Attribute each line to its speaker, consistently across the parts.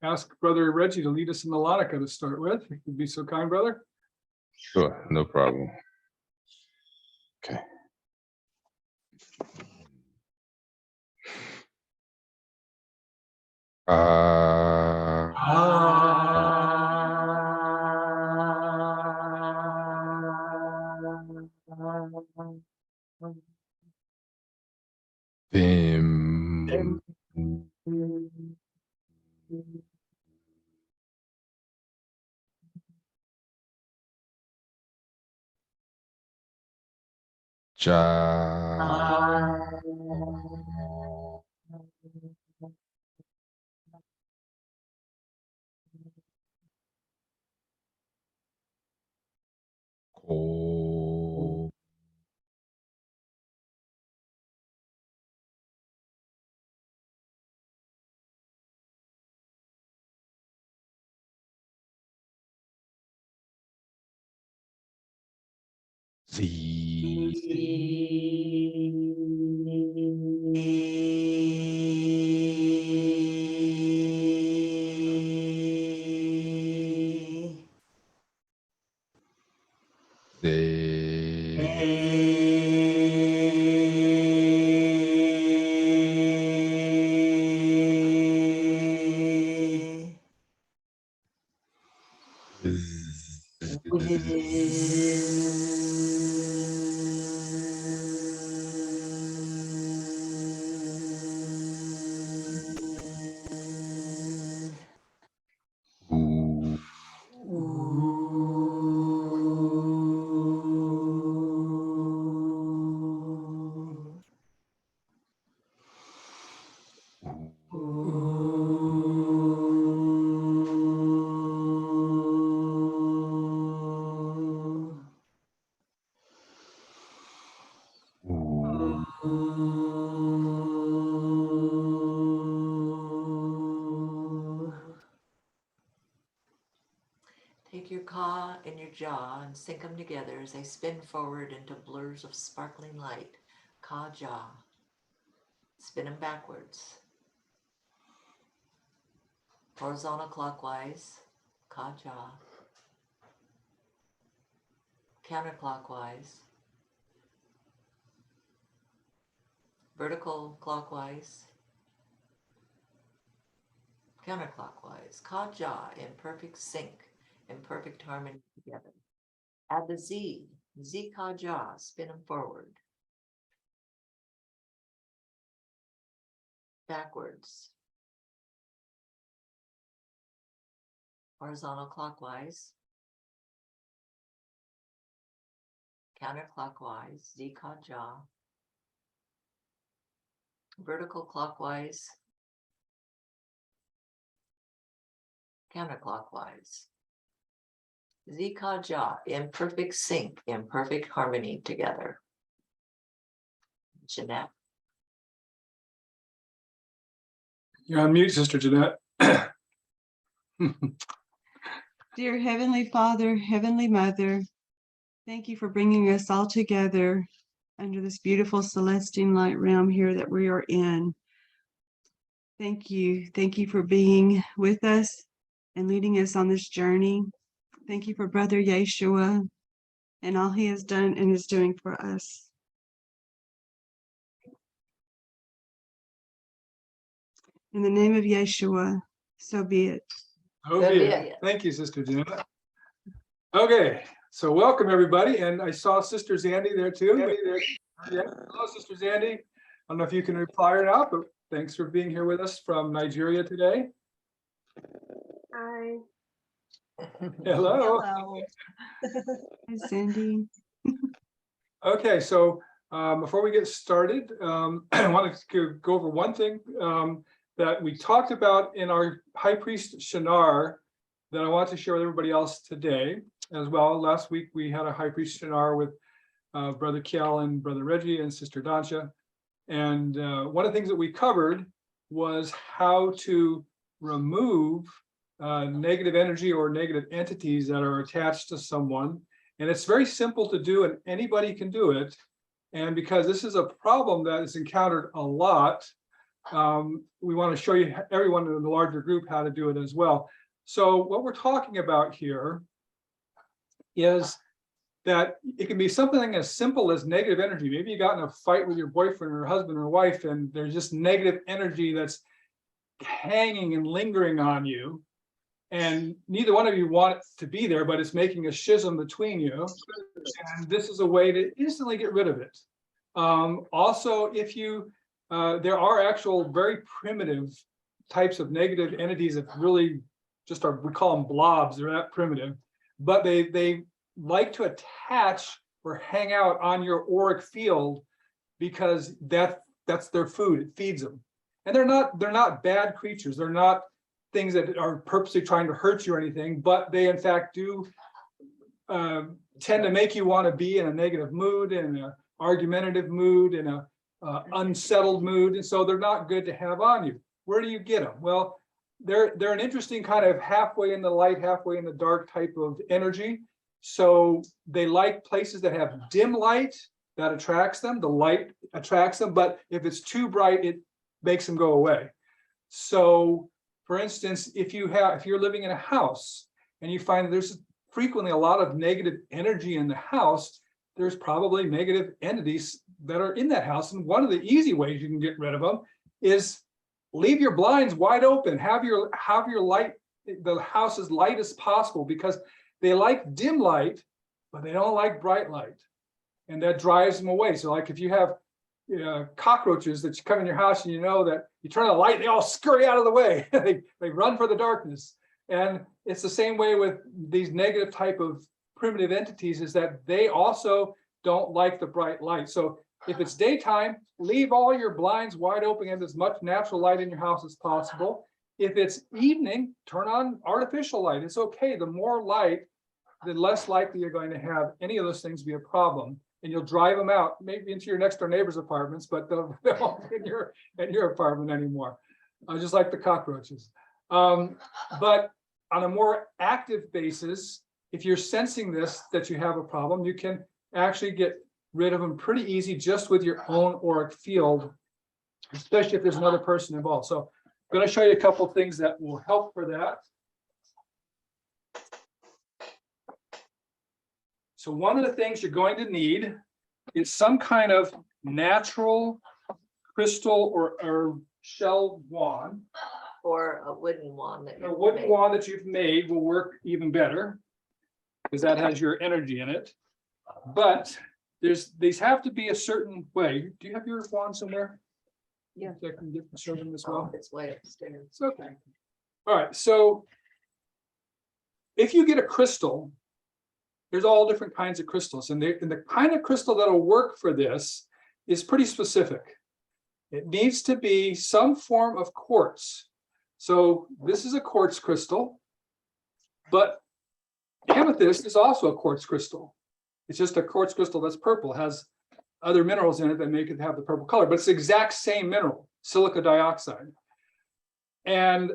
Speaker 1: ask Brother Reggie to lead us in the Lanaka to start with. If you'd be so kind, brother.
Speaker 2: Sure, no problem. Okay. Bim. Ja. Ko.
Speaker 3: Take your Ka and your jaw and sync them together as they spin forward into blurs of sparkling light. Ka jaw. Spin them backwards. Horizontal clockwise. Ka jaw. Counterclockwise. Vertical clockwise. Counterclockwise. Ka jaw in perfect sync. In perfect harmony together. Add the Z, Z Ka jaw, spin them forward. Backwards. Horizontal clockwise. Counterclockwise, Z Ka jaw. Vertical clockwise. Counterclockwise. Z Ka jaw in perfect sync, in perfect harmony together. Jeanette.
Speaker 1: You're on mute, Sister Jeanette.
Speaker 4: Dear Heavenly Father, Heavenly Mother, thank you for bringing us all together under this beautiful Celestine light realm here that we are in. Thank you. Thank you for being with us and leading us on this journey. Thank you for Brother Yeshua and all he has done and is doing for us. In the name of Yeshua, so be it.
Speaker 1: Oh, yeah. Thank you, Sister Jeanette. Okay, so welcome everybody. And I saw Sister Zandy there too. Yeah. Hello, Sister Zandy. I don't know if you can reply or not, but thanks for being here with us from Nigeria today.
Speaker 5: Hi.
Speaker 1: Hello.
Speaker 4: Hi, Sandy.
Speaker 1: Okay, so before we get started, I want to go over one thing that we talked about in our High Priest Shinar that I want to share with everybody else today as well. Last week we had a High Priest Shinar with Brother Keyl and Brother Reggie and Sister Dansha. And one of the things that we covered was how to remove negative energy or negative entities that are attached to someone. And it's very simple to do, and anybody can do it. And because this is a problem that is encountered a lot, we want to show you, everyone in the larger group, how to do it as well. So what we're talking about here is that it can be something as simple as negative energy. Maybe you got in a fight with your boyfriend or husband or wife, and there's just negative energy that's hanging and lingering on you. And neither one of you want it to be there, but it's making a schism between you. And this is a way to instantly get rid of it. Also, if you, there are actual very primitive types of negative entities that really just are, we call them blobs, they're that primitive, but they like to attach or hang out on your auric field because that's their food, it feeds them. And they're not bad creatures, they're not things that are purposely trying to hurt you or anything, but they in fact do tend to make you want to be in a negative mood, in an argumentative mood, in a unsettled mood, and so they're not good to have on you. Where do you get them? Well, they're an interesting kind of halfway in the light, halfway in the dark type of energy. So they like places that have dim light, that attracts them, the light attracts them, but if it's too bright, it makes them go away. So for instance, if you're living in a house and you find that there's frequently a lot of negative energy in the house, there's probably negative entities that are in that house. And one of the easy ways you can get rid of them is leave your blinds wide open, have your light, the house as light as possible, because they like dim light, but they don't like bright light. And that drives them away. So like if you have cockroaches that come in your house and you know that you turn on the light, they all scurry out of the way. they run for the darkness. And it's the same way with these negative type of primitive entities, is that they also don't like the bright light. So if it's daytime, leave all your blinds wide open and as much natural light in your house as possible. If it's evening, turn on artificial light. It's okay. The more light, the less likely you're going to have any of those things be a problem. And you'll drive them out, maybe into your next door neighbor's apartments, but they won't be in your apartment anymore, just like the cockroaches. But on a more active basis, if you're sensing this, that you have a problem, you can actually get rid of them pretty easy just with your own auric field, especially if there's another person involved. So I'm going to show you a couple of things that will help for that. So one of the things you're going to need is some kind of natural crystal or shell wand.
Speaker 3: Or a wooden wand that
Speaker 1: A wooden wand that you've made will work even better because that has your energy in it. But these have to be a certain way. Do you have your wand somewhere?
Speaker 3: Yeah.
Speaker 1: So I can show them as well.
Speaker 3: It's way upstairs.
Speaker 1: It's okay. All right. So if you get a crystal, there's all different kinds of crystals, and the kind of crystal that'll work for this is pretty specific. It needs to be some form of quartz. So this is a quartz crystal, but amethyst is also a quartz crystal. It's just a quartz crystal that's purple, has other minerals in it that make it have the purple color, but it's the exact same mineral, silica dioxide. And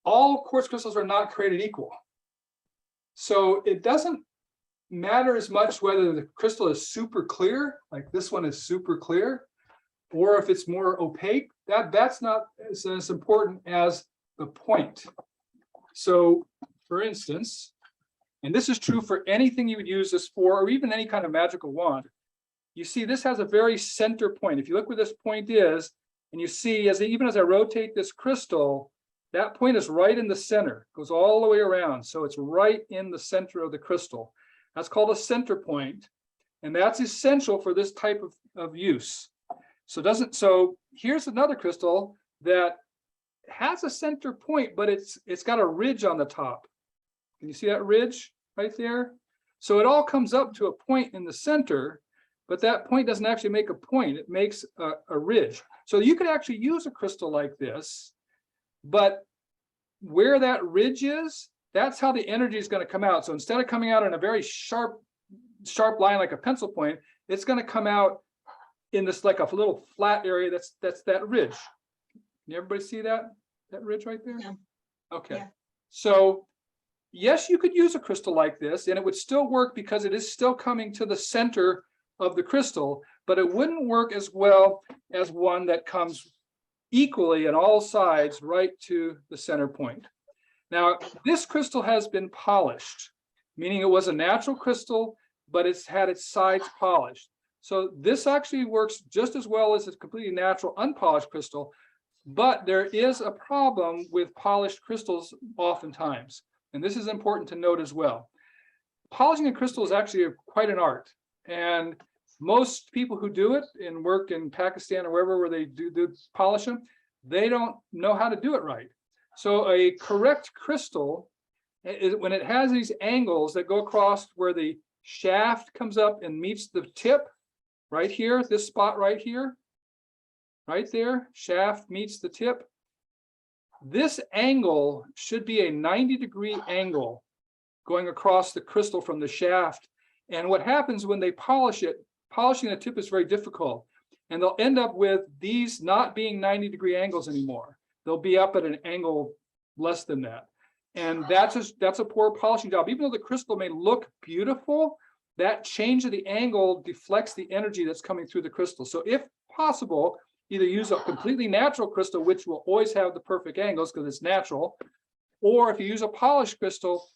Speaker 1: all quartz crystals are not created equal. So it doesn't matter as much whether the crystal is super clear, like this one is super clear, or if it's more opaque. That's not as important as the point. So for instance, and this is true for anything you would use this for, or even any kind of magical wand, you see this has a very center point. If you look where this point is, and you see even as I rotate this crystal, that point is right in the center, goes all the way around. So it's right in the center of the crystal. That's called a center point. And that's essential for this type of use. So here's another crystal that has a center point, but it's got a ridge on the top. Can you see that ridge right there? So it all comes up to a point in the center, but that point doesn't actually make a point. It makes a ridge. So you could actually use a crystal like this, but where that ridge is, that's how the energy is going to come out. So instead of coming out in a very sharp line like a pencil point, it's going to come out in this like a little flat area that's that ridge. Can everybody see that ridge right there?
Speaker 5: Yeah.
Speaker 1: Okay.
Speaker 5: Yeah.
Speaker 1: So yes, you could use a crystal like this and it would still work because it is still coming to the center of the crystal, but it wouldn't work as well as one that comes equally on all sides right to the center point. Now, this crystal has been polished, meaning it was a natural crystal, but it's had its sides polished. So this actually works just as well as a completely natural unpolished crystal, but there is a problem with polished crystals oftentimes. And this is important to note as well. Polishing a crystal is actually quite an art. And most people who do it and work in Pakistan or wherever where they do polish them, they don't know how to do it right. So a correct crystal, when it has these angles that go across where the shaft comes up and meets the tip, right here, this spot right here, right there, shaft meets the tip. This angle should be a 90-degree angle going across the crystal from the shaft. And what happens when they polish it, polishing the tip is very difficult. And they'll end up with these not being 90-degree angles anymore. They'll be up at an angle less than that. And that's a poor polishing job. Even though the crystal may look beautiful, that change of the angle deflects the energy that's coming through the crystal. So if possible, either use a completely natural crystal, which will always have the perfect angles because it's natural, or if you use a polished crystal,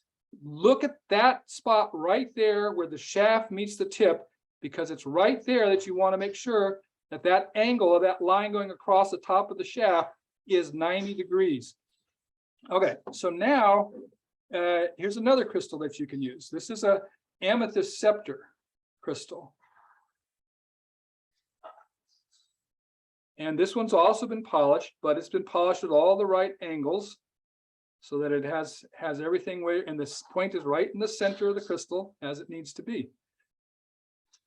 Speaker 1: look at that spot right there where the shaft meets the tip, because it's right there that you want to make sure that that angle of that line going across the top of the shaft is 90 degrees. Okay, so now here's another crystal that you can use. This is a amethyst scepter crystal. And this one's also been polished, but it's been polished at all the right angles so that it has everything where, and this point is right in the center of the crystal as it needs to be.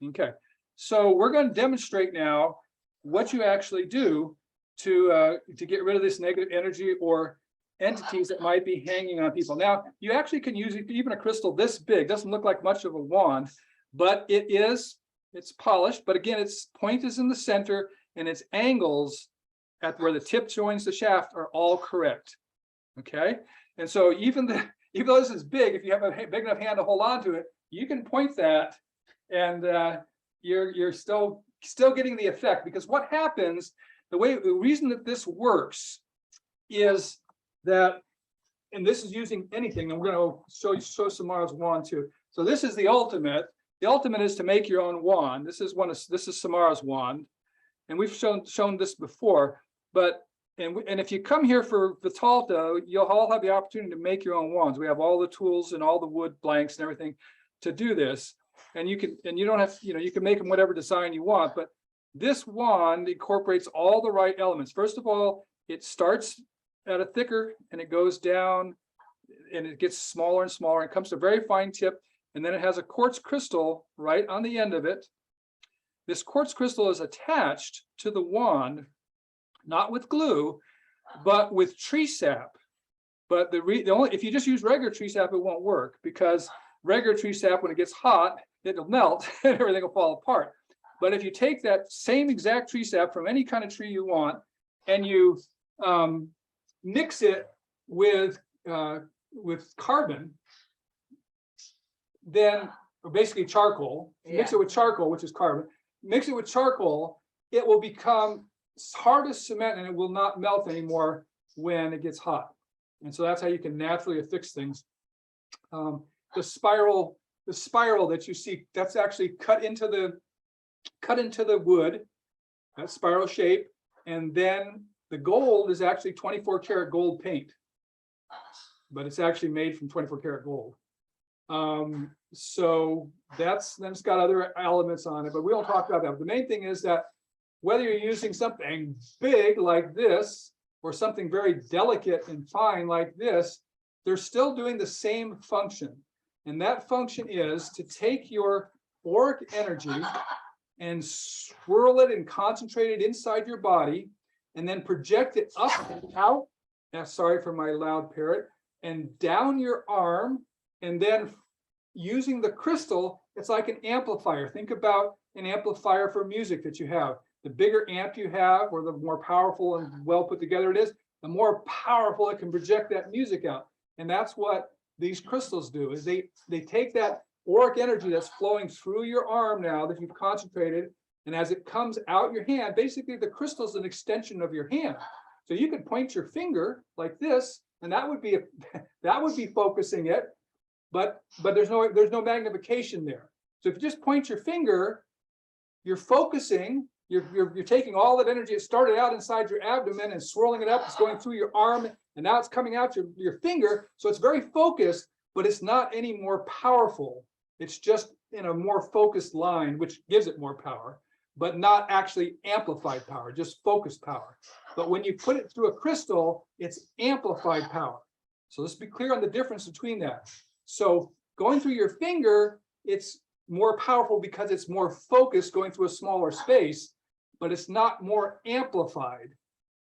Speaker 1: Okay, so we're going to demonstrate now what you actually do to get rid of this negative energy or entities that might be hanging on people. Now, you actually can use even a crystal this big. Doesn't look like much of a wand, but it's polished. But again, its point is in the center, and its angles at where the tip joins the shaft are all correct. Okay, and so even though this is big, if you have a big enough hand to hold on to it, you can point that, and you're still getting the effect. Because what happens, the reason that this works is that, and this is using anything, and we're going to show Samara's wand too. So this is the ultimate. The ultimate is to make your own wand. This is Samara's wand, and we've shown this before. But and if you come here for Vitalta, you'll all have the opportunity to make your own wands. We have all the tools and all the wood blanks and everything to do this. And you don't have, you can make them whatever design you want. But this wand incorporates all the right elements. First of all, it starts at a thicker and it goes down and it gets smaller and smaller. It comes to a very fine tip, and then it has a quartz crystal right on the end of it. This quartz crystal is attached to the wand, not with glue, but with tree sap. But if you just use regular tree sap, it won't work, because regular tree sap, when it gets hot, it'll melt and everything will fall apart. But if you take that same exact tree sap from any kind of tree you want, and you mix it with carbon, then, or basically charcoal, mix it with charcoal, which is carbon, mix it with charcoal, it will become hard as cement and it will not melt anymore when it gets hot. And so that's how you can naturally affix things. The spiral that you see, that's actually cut into the wood, that spiral shape, and then the gold is actually 24 karat gold paint, but it's actually made from 24 karat gold. So then it's got other elements on it, but we don't talk about that. But the main thing is that whether you're using something big like this or something very delicate and fine like this, they're still doing the same function. And that function is to take your auric energy and swirl it and concentrate it inside your body, and then project it up and out. Sorry for my loud parrot. And down your arm, and then using the crystal, it's like an amplifier. Think about an amplifier for music that you have. The bigger amp you have, or the more powerful and well put together it is, the more powerful it can project that music out. And that's what these crystals do, is they take that auric energy that's flowing through your arm now that you've concentrated, And as it comes out your hand, basically the crystal is an extension of your hand. So you could point your finger like this, and that would be that would be focusing it, but there's no magnification there. So if you just point your finger, you're focusing, you're taking all that energy. It started out inside your abdomen and swirling it up. It's going through your arm, and now it's coming out your finger. So it's very focused, but it's not any more powerful. It's just in a more focused line, which gives it more power, but not actually amplified power, just focused power. But when you put it through a crystal, it's amplified power. So let's be clear on the difference between that. So going through your finger, it's more powerful because it's more focused going through a smaller space, but it's not more amplified.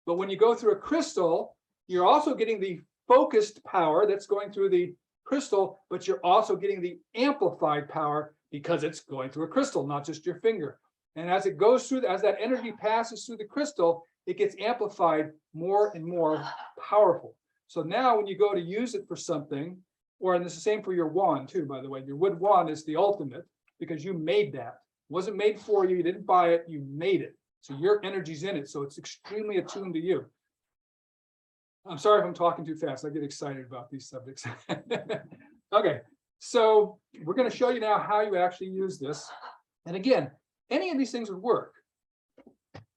Speaker 1: But when you go through a crystal, you're also getting the focused power that's going through the crystal, but you're also getting the amplified power because it's going through a crystal, not just your finger. And as it goes through, as that energy passes through the crystal, it gets amplified more and more powerful. So now when you go to use it for something, or and this is the same for your wand too, by the way, your wood wand is the ultimate because you made that. It wasn't made for you, you didn't buy it, you made it. So your energy's in it, so it's extremely attuned to you. I'm sorry if I'm talking too fast. I get excited about these subjects. Okay, so we're going to show you now how you actually use this. And again, any of these things would work.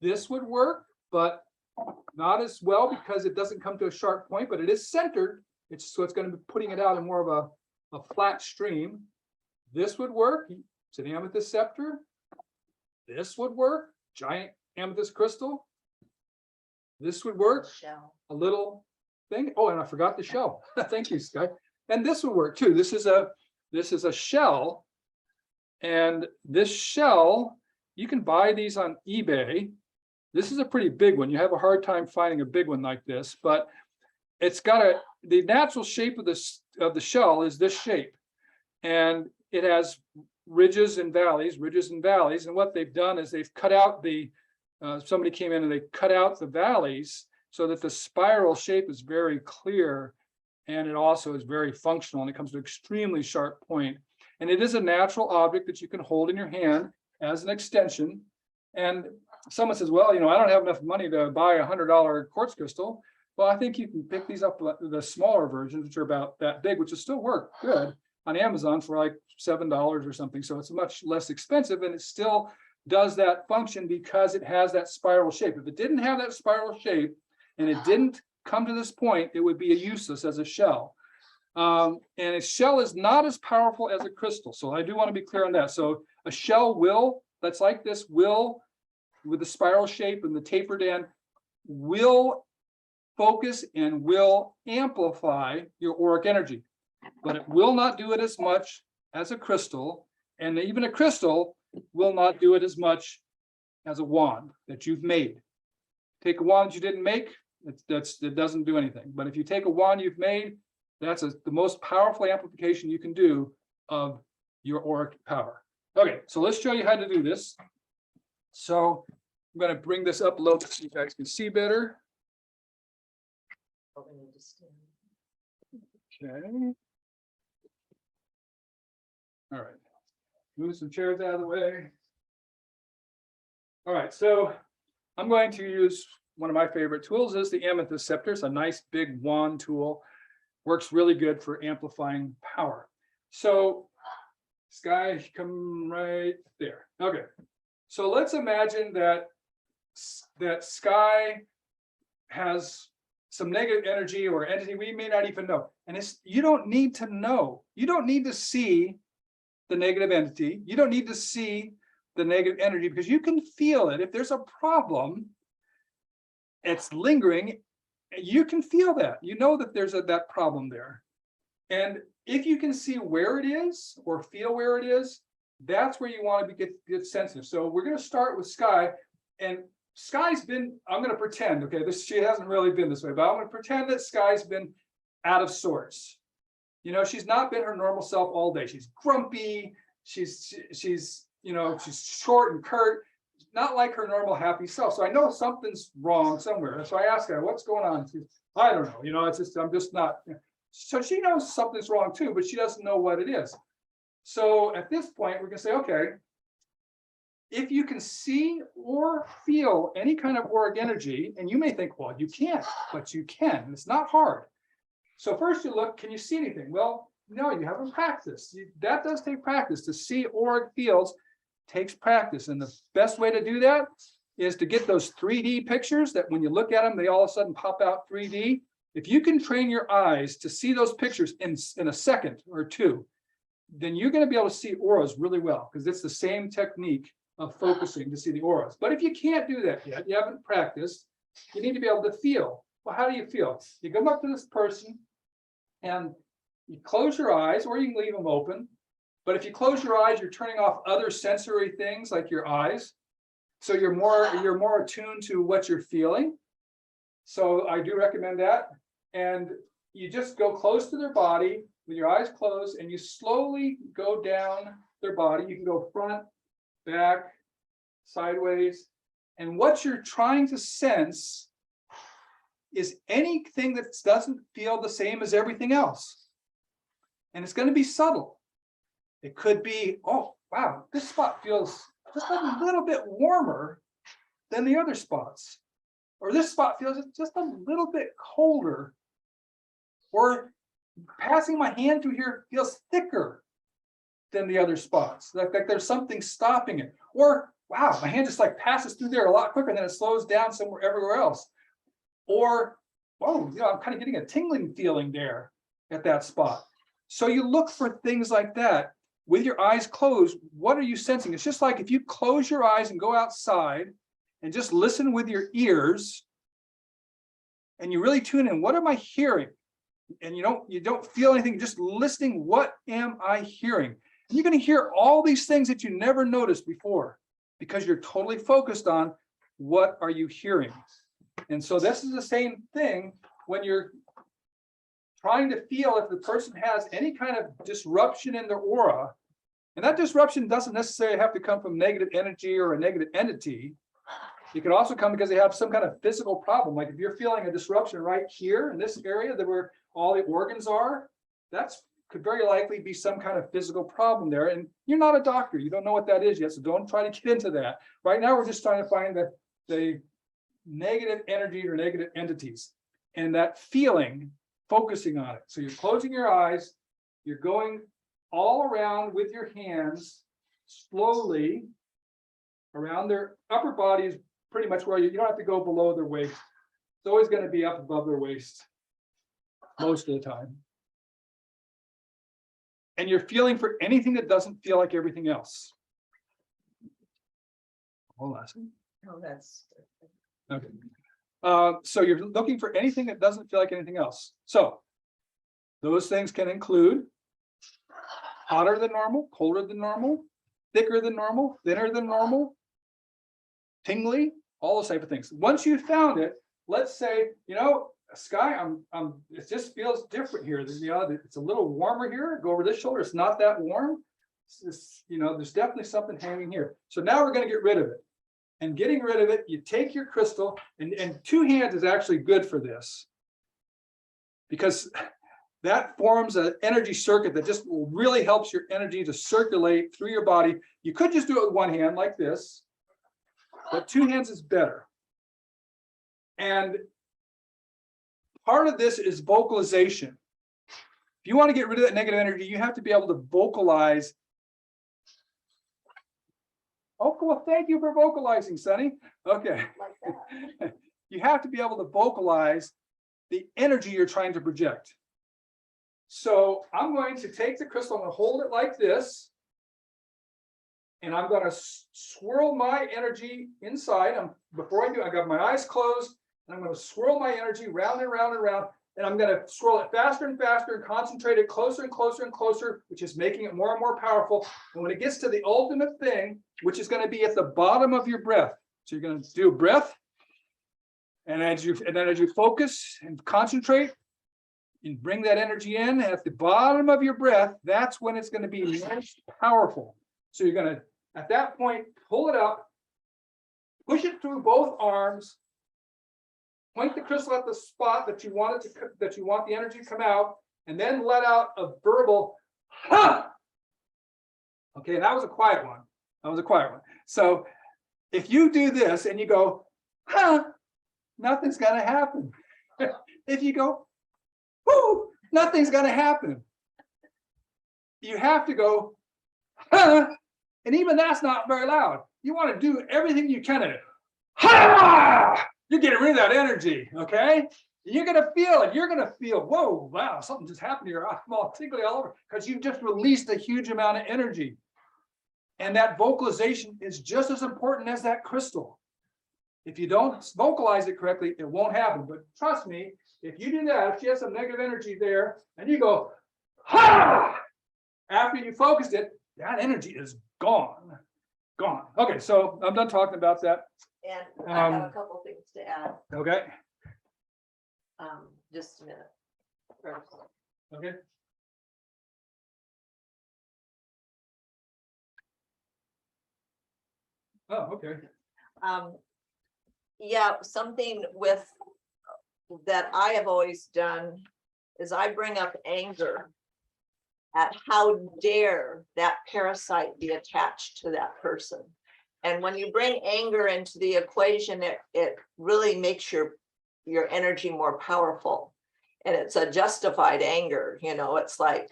Speaker 1: This would work, but not as well because it doesn't come to a sharp point, but it is centered. So it's going to be putting it out in more of a flat stream. This would work. It's an amethyst scepter. This would work. Giant amethyst crystal. This would work.
Speaker 3: Shell.
Speaker 1: A little thing. Oh, and I forgot the shell. Thank you, Skye. And this would work too. This is a shell. And this shell, you can buy these on eBay. This is a pretty big one. You have a hard time finding a big one like this, but it's got the natural shape of the shell is this shape. And it has ridges and valleys. And what they've done is they've cut out somebody came in and they cut out the valleys so that the spiral shape is very clear. And it also is very functional and it comes to an extremely sharp point. And it is a natural object that you can hold in your hand as an extension. And someone says, well, I don't have enough money to buy a $100 quartz crystal. Well, I think you can pick these up, the smaller versions, which are about that big, which will still work good on Amazon for like $7 or something. So it's much less expensive and it still does that function because it has that spiral shape. If it didn't have that spiral shape and it didn't come to this point, it would be useless as a shell. And a shell is not as powerful as a crystal. So I do want to be clear on that. So a shell that's like this with the spiral shape and the tapered end, will focus and will amplify your auric energy, but it will not do it as much as a crystal. And even a crystal will not do it as much as a wand that you've made. Take a wand you didn't make, it doesn't do anything. But if you take a wand you've made, that's the most powerful amplification you can do of your auric power. Okay, so let's show you how to do this. So I'm going to bring this up a little bit so you guys can see better.
Speaker 3: But we need to stand.
Speaker 1: Okay. All right. Move some chairs out of the way. All right, so I'm going to use one of my favorite tools is the amethyst scepter. It's a nice big wand tool. Works really good for amplifying power. So Skye, come right there. Okay. So let's imagine that Skye has some negative energy or entity we may not even know. And you don't need to know. You don't need to see the negative entity. You don't need to see the negative energy because you can feel it. If there's a problem, it's lingering, you can feel that. You know that there's that problem there. And if you can see where it is or feel where it is, that's where you want to get sensitive. So we're going to start with Skye. And Skye's been, I'm going to pretend, okay, she hasn't really been this way, but I'm going to pretend that Skye's been out of sorts. She's not been her normal self all day. She's grumpy. She's short and curt, not like her normal happy self. So I know something's wrong somewhere. So I ask her, what's going on? She's, I don't know. It's just, I'm just not. So she knows something's wrong too, but she doesn't know what it is. So at this point, we're going to say, okay, if you can see or feel any kind of auric energy, and you may think, well, you can't, but you can. It's not hard. So first you look, can you see anything? Well, no, you haven't practiced. That does take practice. To see auric fields takes practice. And the best way to do that is to get those 3D pictures that when you look at them, they all of a sudden pop out 3D. If you can train your eyes to see those pictures in a second or two, then you're going to be able to see auras really well, because it's the same technique of focusing to see the auras. But if you can't do that yet, you haven't practiced, you need to be able to feel. Well, how do you feel? You come up to this person and you close your eyes, or you can leave them open. But if you close your eyes, you're turning off other sensory things like your eyes. So you're more attuned to what you're feeling. So I do recommend that. And you just go close to their body with your eyes closed, and you slowly go down their body. You can go front, back, sideways. And what you're trying to sense is anything that doesn't feel the same as everything else. And it's going to be subtle. It could be, oh, wow, this spot feels just a little bit warmer than the other spots. Or this spot feels just a little bit colder. Or passing my hand through here feels thicker than the other spots. Like there's something stopping it. Or, wow, my hand just like passes through there a lot quicker than it slows down everywhere else. Or, whoa, I'm kind of getting a tingling feeling there at that spot. So you look for things like that with your eyes closed. What are you sensing? It's just like if you close your eyes and go outside and just listen with your ears, and you really tune in. What am I hearing? And you don't feel anything, just listening. What am I hearing? And you're going to hear all these things that you never noticed before, because you're totally focused on what are you hearing. And so this is the same thing when you're trying to feel if the person has any kind of disruption in their aura. And that disruption doesn't necessarily have to come from negative energy or a negative entity. It can also come because they have some kind of physical problem. Like if you're feeling a disruption right here in this area where all the organs are, that's could very likely be some kind of physical problem there. And you're not a doctor. You don't know what that is yet. So don't try to get into that. Right now, we're just trying to find the negative energy or negative entities, and that feeling, focusing on it. So you're closing your eyes, you're going all around with your hands slowly around their upper body. Is pretty much where you don't have to go below their waist. It's always going to be up above their waist most of the time. And you're feeling for anything that doesn't feel like everything else. Hold on.
Speaker 3: No, that's
Speaker 1: Okay. So you're looking for anything that doesn't feel like anything else. So those things can include hotter than normal, colder than normal, thicker than normal, thinner than normal, tingly, all those type of things. Once you found it, let's say, Skye, it just feels different here. It's a little warmer here. Go over this shoulder. It's not that warm. There's definitely something hanging here. So now we're going to get rid of it. And getting rid of it, you take your crystal, and two hands is actually good for this, because that forms an energy circuit that just really helps your energy to circulate through your body. You could just do it with one hand like this, but two hands is better. And part of this is vocalization. If you want to get rid of that negative energy, you have to be able to vocalize. Oh, well, thank you for vocalizing, Sonny. Okay.
Speaker 3: like that.
Speaker 1: You have to be able to vocalize the energy you're trying to project. So I'm going to take the crystal, I'm going to hold it like this, and I'm going to swirl my energy inside. Before I do, I got my eyes closed, and I'm going to swirl my energy round and round and round, and I'm going to swirl it faster and faster and concentrate it closer and closer and closer, which is making it more and more powerful. And when it gets to the ultimate thing, which is going to be at the bottom of your breath, so you're going to do breath, and then as you focus and concentrate and bring that energy in at the bottom of your breath, that's when it's going to be most powerful. So you're going to, at that point, pull it up, push it through both arms, point the crystal at the spot that you want the energy to come out, and then let out a verbal "ha." Okay, that was a quiet one. I was a quiet one. So if you do this and you go, huh, nothing's gonna happen. If you go, whoo, nothing's gonna happen. You have to go, huh, and even that's not very loud. You want to do everything you can in it. Ha! You're getting rid of that energy, okay? You're gonna feel it. You're gonna feel, whoa, wow, something just happened here. I'm all tingly all over because you just released a huge amount of energy. And that vocalization is just as important as that crystal. If you don't vocalize it correctly, it won't happen. But trust me, if you do that, if you have some negative energy there and you go, ha! After you focused it, that energy is gone. Gone. Okay, so I'm done talking about that.
Speaker 3: And I have a couple things to add.
Speaker 1: Okay.
Speaker 3: Just a minute. First.
Speaker 1: Okay. Oh, okay.
Speaker 3: Yeah, something with that I have always done is I bring up anger at how dare that parasite be attached to that person. And when you bring anger into the equation, it really makes your energy more powerful. And it's a justified anger, you know, it's like,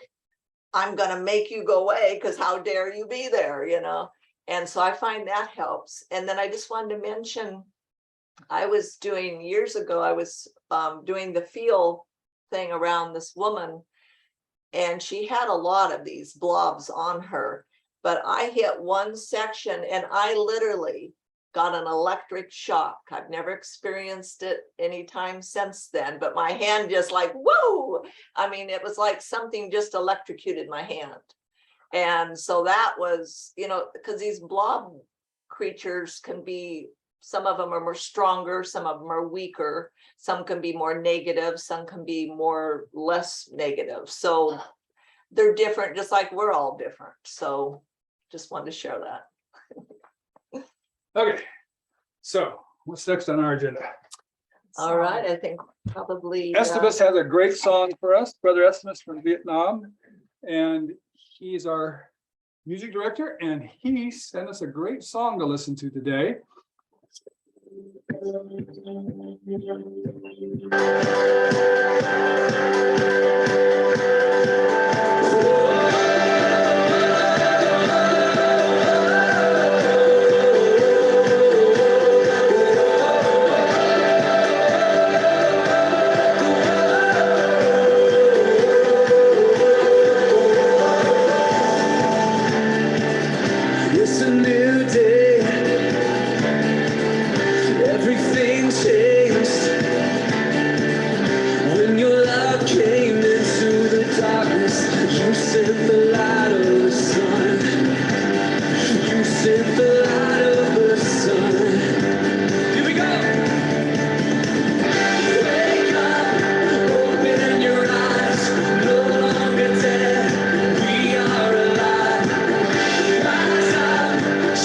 Speaker 3: I'm gonna make you go away because how dare you be there, you know? And so I find that helps. And then I just wanted to mention, I was doing years ago, I was doing the feel thing around this woman, and she had a lot of these blobs on her, but I hit one section and I literally got an electric shock. I've never experienced it anytime since then, but my hand just like, whoa! I mean, it was like something just electrocuted my hand. And so that was, you know, because these blob creatures can be, some of them are more stronger, some of them are weaker, some can be more negative, some can be more less negative. So they're different, just like we're all different. So just wanted to share that.
Speaker 1: Okay. So what's next on our agenda?
Speaker 3: All right, I think probably.
Speaker 1: Estemus has a great song for us, Brother Estemus from Vietnam. And he's our music director, and he sent us a great song to listen to today.
Speaker 5: It's a new day. Everything changed when your love came into the darkness. You sent the light of the sun. You sent the light of the sun. Here we go. Wake up, open your eyes. No longer dead, we are alive. Rise up,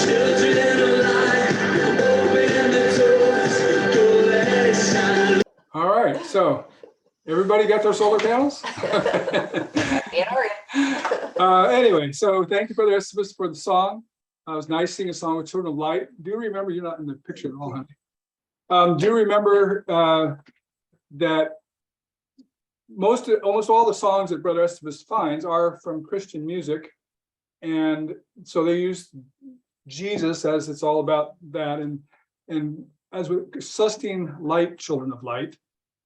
Speaker 5: children of light. Open the doors, go let it shine.
Speaker 1: All right, so everybody got their solar panels? Anyway, so thank you, Brother Estemus, for the song. It was nice singing a song with Children of Light. Do remember, you're not in the picture at all, honey. Do remember that almost all the songs that Brother Estemus finds are from Christian music. And so they use Jesus as it's all about that. And as with Celestine Light, Children of Light,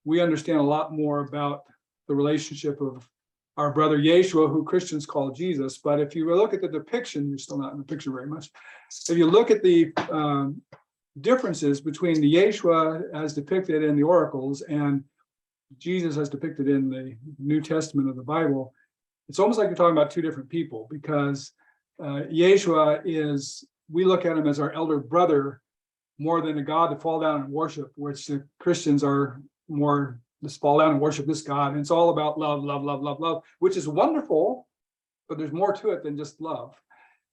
Speaker 1: we understand a lot more about the relationship of our brother Yeshua, who Christians call Jesus. But if you look at the depiction, you're still not in the picture very much. If you look at the differences between the Yeshua as depicted in the oracles and Jesus as depicted in the New Testament of the Bible, it's almost like you're talking about two different people, because Yeshua is, we look at him as our elder brother more than a God to fall down and worship, which the Christians are more, let's fall down and worship this God. And it's all about love, love, love, love, love, which is wonderful, but there's more to it than just love.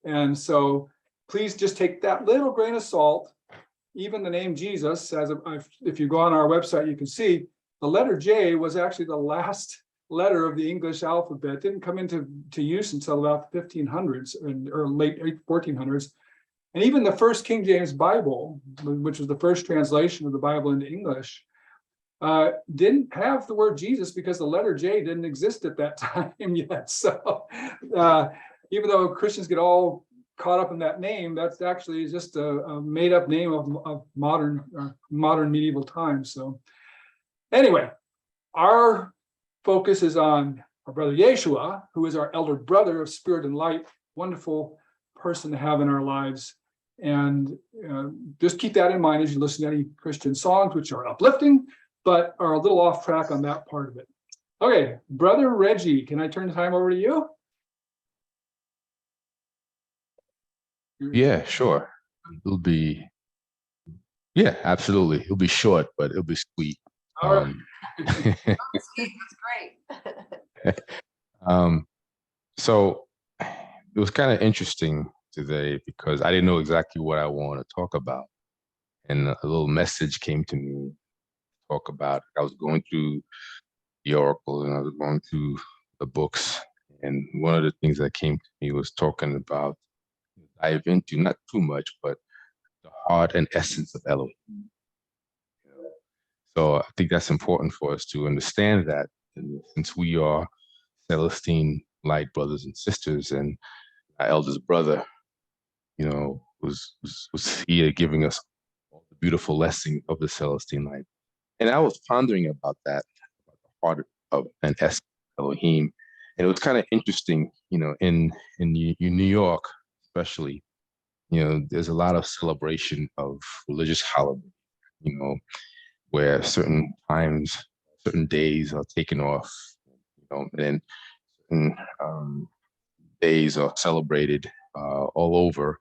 Speaker 1: And so please just take that little grain of salt. Even the name Jesus, if you go on our website, you can see the letter J was actually the last letter of the English alphabet. Didn't come into use until about the 1500s or late 1400s. And even the first King James Bible, which was the first translation of the Bible into English, didn't have the word Jesus because the letter J didn't exist at that time yet. So even though Christians get all caught up in that name, that's actually just a made up name of modern medieval times. So anyway, our focus is on our brother Yeshua, who is our elder brother of spirit and light, wonderful person to have in our lives. And just keep that in mind as you listen to any Christian songs, which are uplifting, but are a little off track on that part of it. Okay, brother Reggie, can I turn the time over to you?
Speaker 2: Yeah, sure. It'll be, yeah, absolutely. It'll be short, but it'll be sweet.
Speaker 1: All right.
Speaker 3: That's great.
Speaker 2: So it was kind of interesting today because I didn't know exactly what I want to talk about. And a little message came to me to talk about. I was going through the Oracle and I was going through the books. And one of the things that came to me was talking about, dive into, not too much, but the heart and essence of Elohim. So I think that's important for us to understand that, and since we are Celestine light brothers and sisters, and our eldest brother, was here giving us all the beautiful lesson of the Celestine light. And I was pondering about that, about the heart of an essence of Elohim. And it was kind of interesting, in New York, especially, there's a lot of celebration of religious holidays, where certain times, certain days are taken off, and certain days are celebrated all over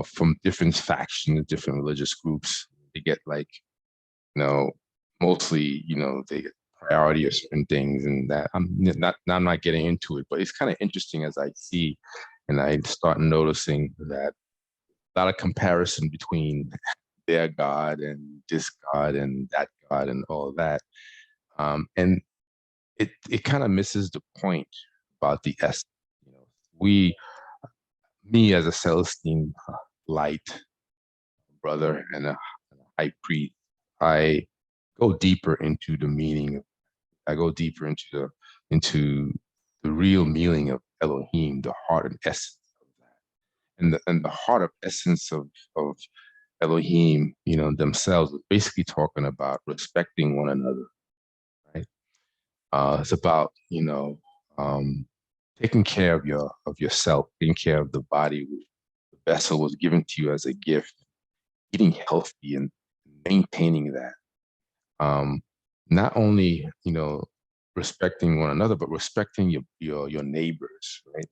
Speaker 2: from different factions, different religious groups. They get mostly, they get priority of certain things, and that I'm not getting into it, but it's kind of interesting as I see, and I start noticing that a lot of comparison between their God and this God and that God and all of that. And it kind of misses the point about the essence. Me as a Celestine light brother and a high priest, I go deeper into the meaning. I go deeper into the real meaning of Elohim, the heart and essence of that, and the heart of essence of Elohim, themselves, is basically talking about respecting one another, right? It's about taking care of yourself, taking care of the body, which the vessel was given to you as a gift, eating healthy and maintaining that. Not only respecting one another, but respecting your neighbors, right?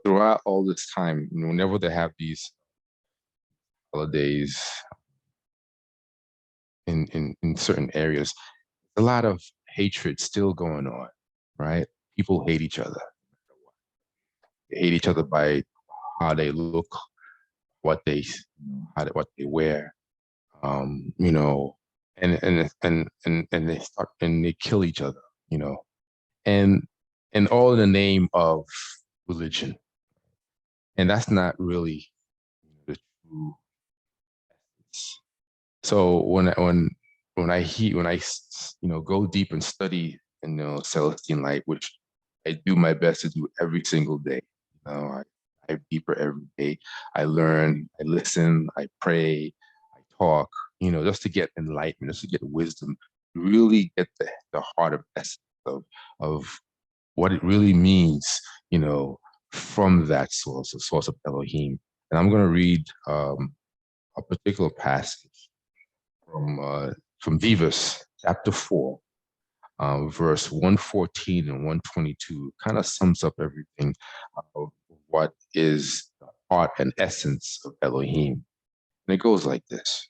Speaker 2: Throughout all this time, whenever they have these holidays in certain areas, a lot of hatred still going on, right? People hate each other. They hate each other by how they look, what they wear, and they start and they kill each other, and all in the name of religion, and that's not really the true essence. So when I go deep and study Celestine light, which I do my best to do every single day. I dive deeper every day. I learn, I listen, I pray, I talk, just to get enlightenment, just to get wisdom, really get the heart of essence of what it really means, from that source, the source of Elohim. And I'm going to read a particular passage from Vivus, chapter 4, verse 114 and 122. Kind of sums up everything of what is the heart and essence of Elohim. And it goes like this.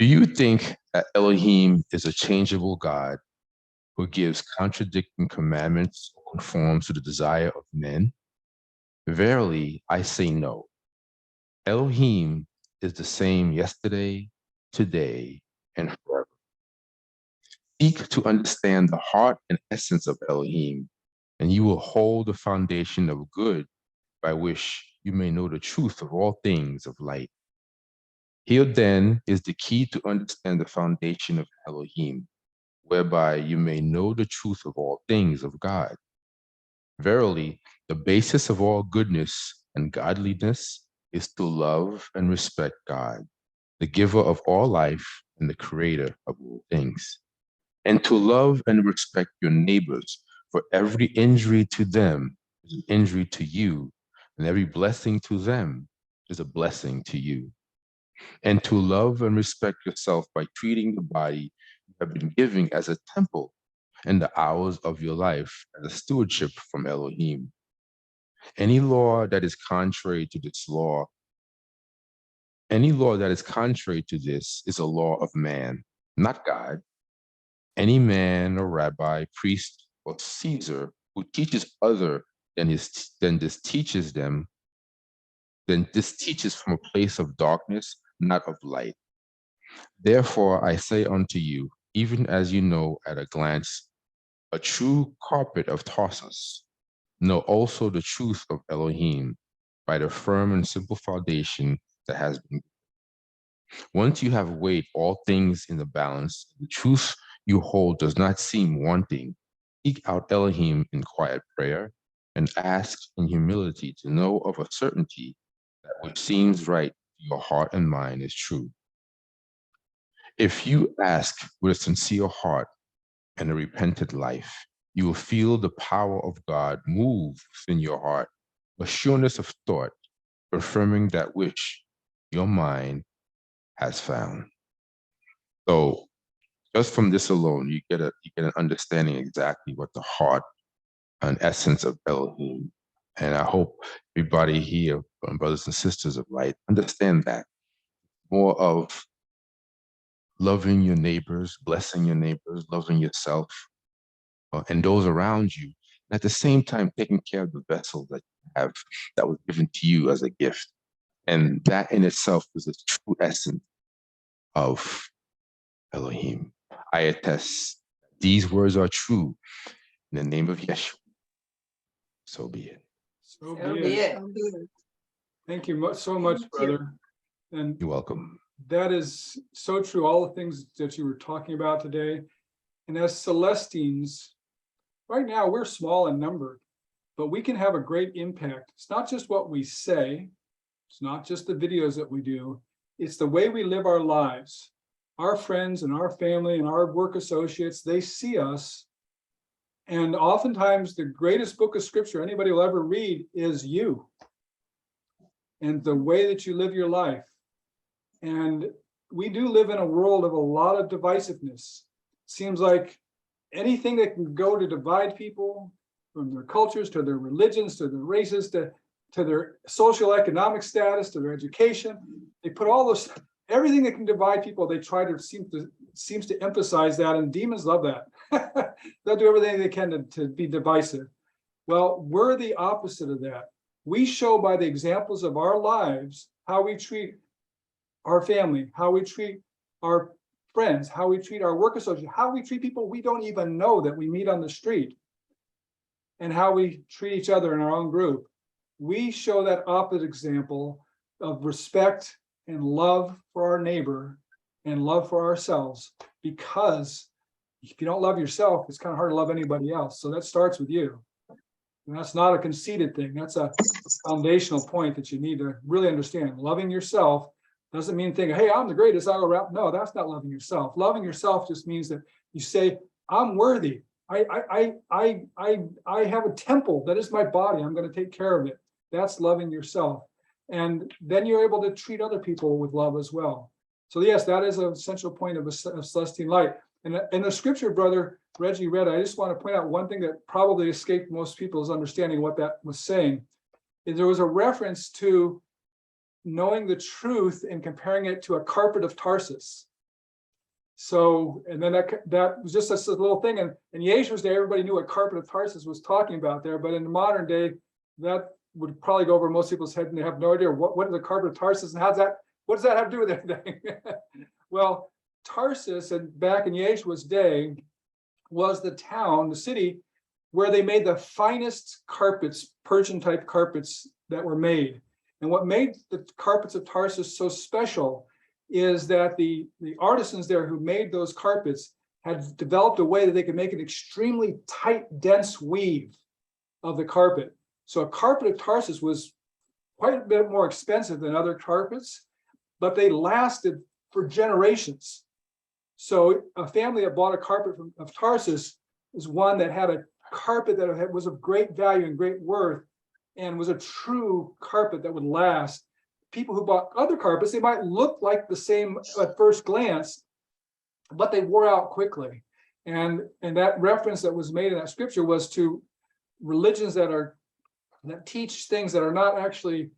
Speaker 2: Do you think that Elohim is a changeable God who gives contradicting commandments or conforms to the desire of men? Verily, I say no. Elohim is the same yesterday, today, and forever. Seek to understand the heart and essence of Elohim, and you will hold the foundation of good by which you may know the truth of all things of light. Here then is the key to understand the foundation of Elohim, whereby you may know the truth of all things of God. Verily, the basis of all goodness and godliness is to love and respect God, the giver of all life and the creator of all things, and to love and respect your neighbors, for every injury to them is an injury to you, and every blessing to them is a blessing to you. And to love and respect yourself by treating the body you have been given as a temple and the hours of your life as a stewardship from Elohim. Any law that is contrary to this law, any law that is contrary to this is a law of man, not God. Any man or rabbi, priest, or Caesar who teaches other than this teaches them, then this teaches from a place of darkness, not of light. Therefore I say unto you, even as you know at a glance a true carpet of Tarsus, know also the truth of Elohim by the firm and simple foundation that has been. Once you have weighed all things in the balance, the truth you hold does not seem wanting. Seek out Elohim in quiet prayer and ask in humility to know of a certainty that which seems right to your heart and mind is true. If you ask with a sincere heart and a repentant life, you will feel the power of God move within your heart, a sureness of thought, affirming that which your mind has found. So just from this alone, you get an understanding exactly what the heart and essence of Elohim. And I hope everybody here, brothers and sisters of light, understand that more of loving your neighbors, blessing your neighbors, loving yourself and those around you. And at the same time, taking care of the vessel that you have that was given to you as a gift. And that in itself is the true essence of Elohim. I attest, these words are true in the name of Yeshua. So be it.
Speaker 1: So
Speaker 3: So
Speaker 1: be
Speaker 3: be
Speaker 1: it.
Speaker 3: it.
Speaker 1: Thank you so much,
Speaker 3: Thank you.
Speaker 1: brother. And
Speaker 2: You're welcome.
Speaker 1: that is so true, all the things that you were talking about today. And as Celestines, right now we're small in number, but we can have a great impact. It's not just what we say, it's not just the videos that we do, it's the way we live our lives. Our friends and our family and our work associates, they see us. And oftentimes the greatest book of scripture anybody will ever read is you and the way that you live your life. And we do live in a world of a lot of divisiveness. Seems like anything that can go to divide people, from their cultures to their religions to their races to their social economic status to their education, they put all those, everything that can divide people, they try to seems to emphasize that, and demons love that. They'll do everything they can to be divisive. Well, we're the opposite of that. We show by the examples of our lives how we treat our family, how we treat our friends, how we treat our work associates, how we treat people we don't even know that we meet on the street, and how we treat each other in our own group. We show that opposite example of respect and love for our neighbor and love for ourselves, because if you don't love yourself, it's kind of hard to love anybody else. So that starts with you. And that's not a conceited thing. That's a foundational point that you need to really understand. Loving yourself doesn't mean thinking, hey, I'm the greatest, I'll go around. No, that's not loving yourself. Loving yourself just means that you say, I'm worthy. I have a temple that is my body. I'm going to take care of it. That's loving yourself. And then you're able to treat other people with love as well. So yes, that is an essential point of Celestine light. And in the scripture, brother Reggie read, I just want to point out one thing that probably escaped most people's understanding what that was saying. Is there was a reference to knowing the truth and comparing it to a carpet of Tarsus. So, and then that was just a little thing. And in Yeshua's day, everybody knew what carpet of Tarsus was talking about there. But in the modern day, that would probably go over most people's head, and they have no idea what is the carpet of Tarsus and what does that have to do with anything? Well, Tarsus, and back in Yeshua's day, was the town, the city, where they made the finest carpets, Persian type carpets that were made. And what made the carpets of Tarsus so special is that the artisans there who made those carpets had developed a way that they could make an extremely tight, dense weave of the carpet. So a carpet of Tarsus was quite a bit more expensive than other carpets, but they lasted for generations. So a family that bought a carpet of Tarsus was one that had a carpet that was of great value and great worth, and was a true carpet that would last. People who bought other carpets, they might look like the same at first glance, but they wore out quickly. And that reference that was made in that scripture was to religions that teach things that are not actually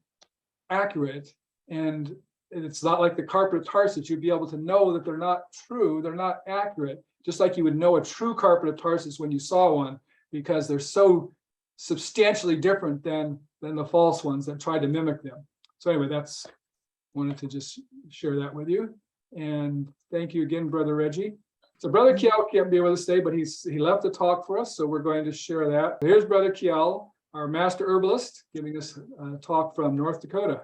Speaker 1: accurate. And it's not like the carpet of Tarsus. You'd be able to know that they're not true, they're not accurate, just like you would know a true carpet of Tarsus when you saw one, because they're so substantially different than the false ones that tried to mimic them. So anyway, wanted to just share that with you. And thank you again, Brother Reggie. So Brother Keyl can't be with us today, but he left a talk for us, so we're going to share that. Here's Brother Keyl, our master herbalist, giving us a talk from North Dakota.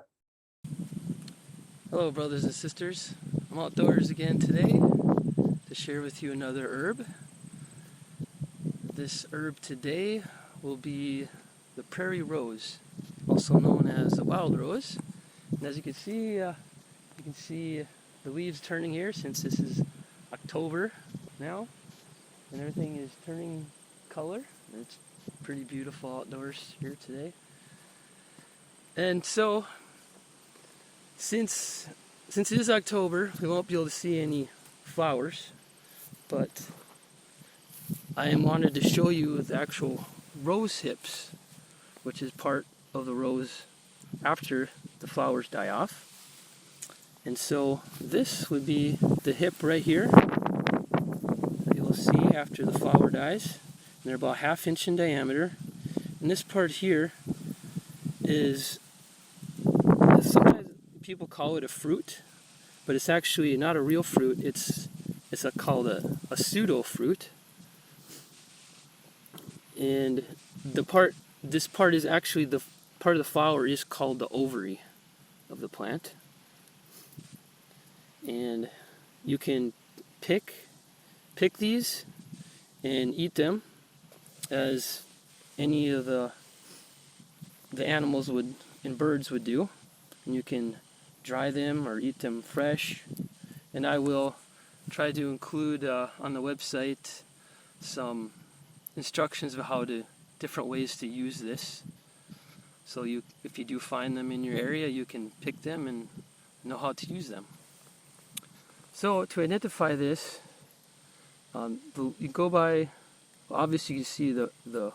Speaker 6: Hello, brothers and sisters. I'm outdoors again today to share with you another herb. This herb today will be the Prairie Rose, also known as the Wild Rose. And as you can see the leaves turning here, since this is October now, and everything is turning color. It's pretty beautiful outdoors here today. And so, since it is October, we won't be able to see any flowers, but I wanted to show you the actual rose hips, which is part of the rose after the flowers die off. And so this would be the hip right here that you'll see after the flower dies. And they're about 1/2 inch in diameter. And this part here is, sometimes people call it a fruit, but it's actually not a real fruit. It's called a pseudo fruit. And this part is actually the part of the flower is called the ovary of the plant. And you can pick these and eat them as any of the animals would and birds would do. And you can dry them or eat them fresh. And I will try to include on the website some instructions of different ways to use this. So if you do find them in your area, you can pick them and know how to use them. So to identify this, you go by, obviously you see the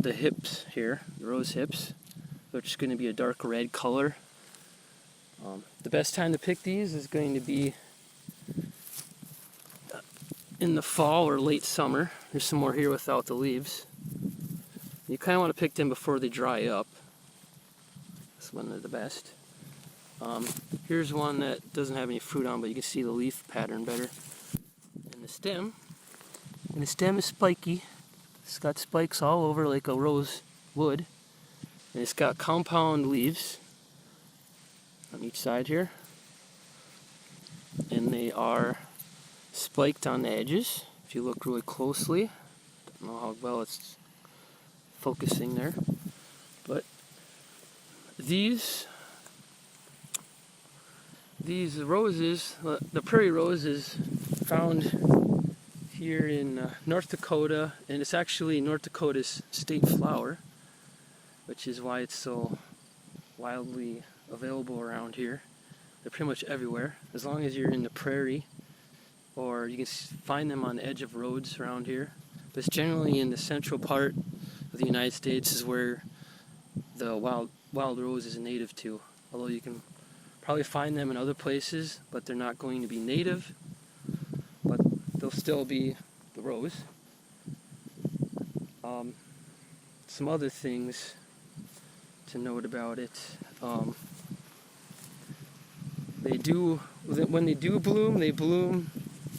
Speaker 6: hips here, the rose hips, which is going to be a dark red color. The best time to pick these is going to be in the fall or late summer. There's some more here without the leaves. You kind of want to pick them before they dry up. That's one of the best. Here's one that doesn't have any fruit on, but you can see the leaf pattern better. And the stem is spiky. It's got spikes all over like a rose would. And it's got compound leaves on each side here. And they are spiked on the edges. If you look really closely, don't know how well it's focusing there, but these roses, the prairie rose is found here in North Dakota, and it's actually North Dakota's state flower, which is why it's so widely available around here. They're pretty much everywhere, as long as you're in the prairie, or you can find them on the edge of roads around here. But it's generally in the central part of the United States is where the wild rose is native to. Although you can probably find them in other places, but they're not going to be native, but they'll still be the rose. Some other things to note about it. When they do bloom, they bloom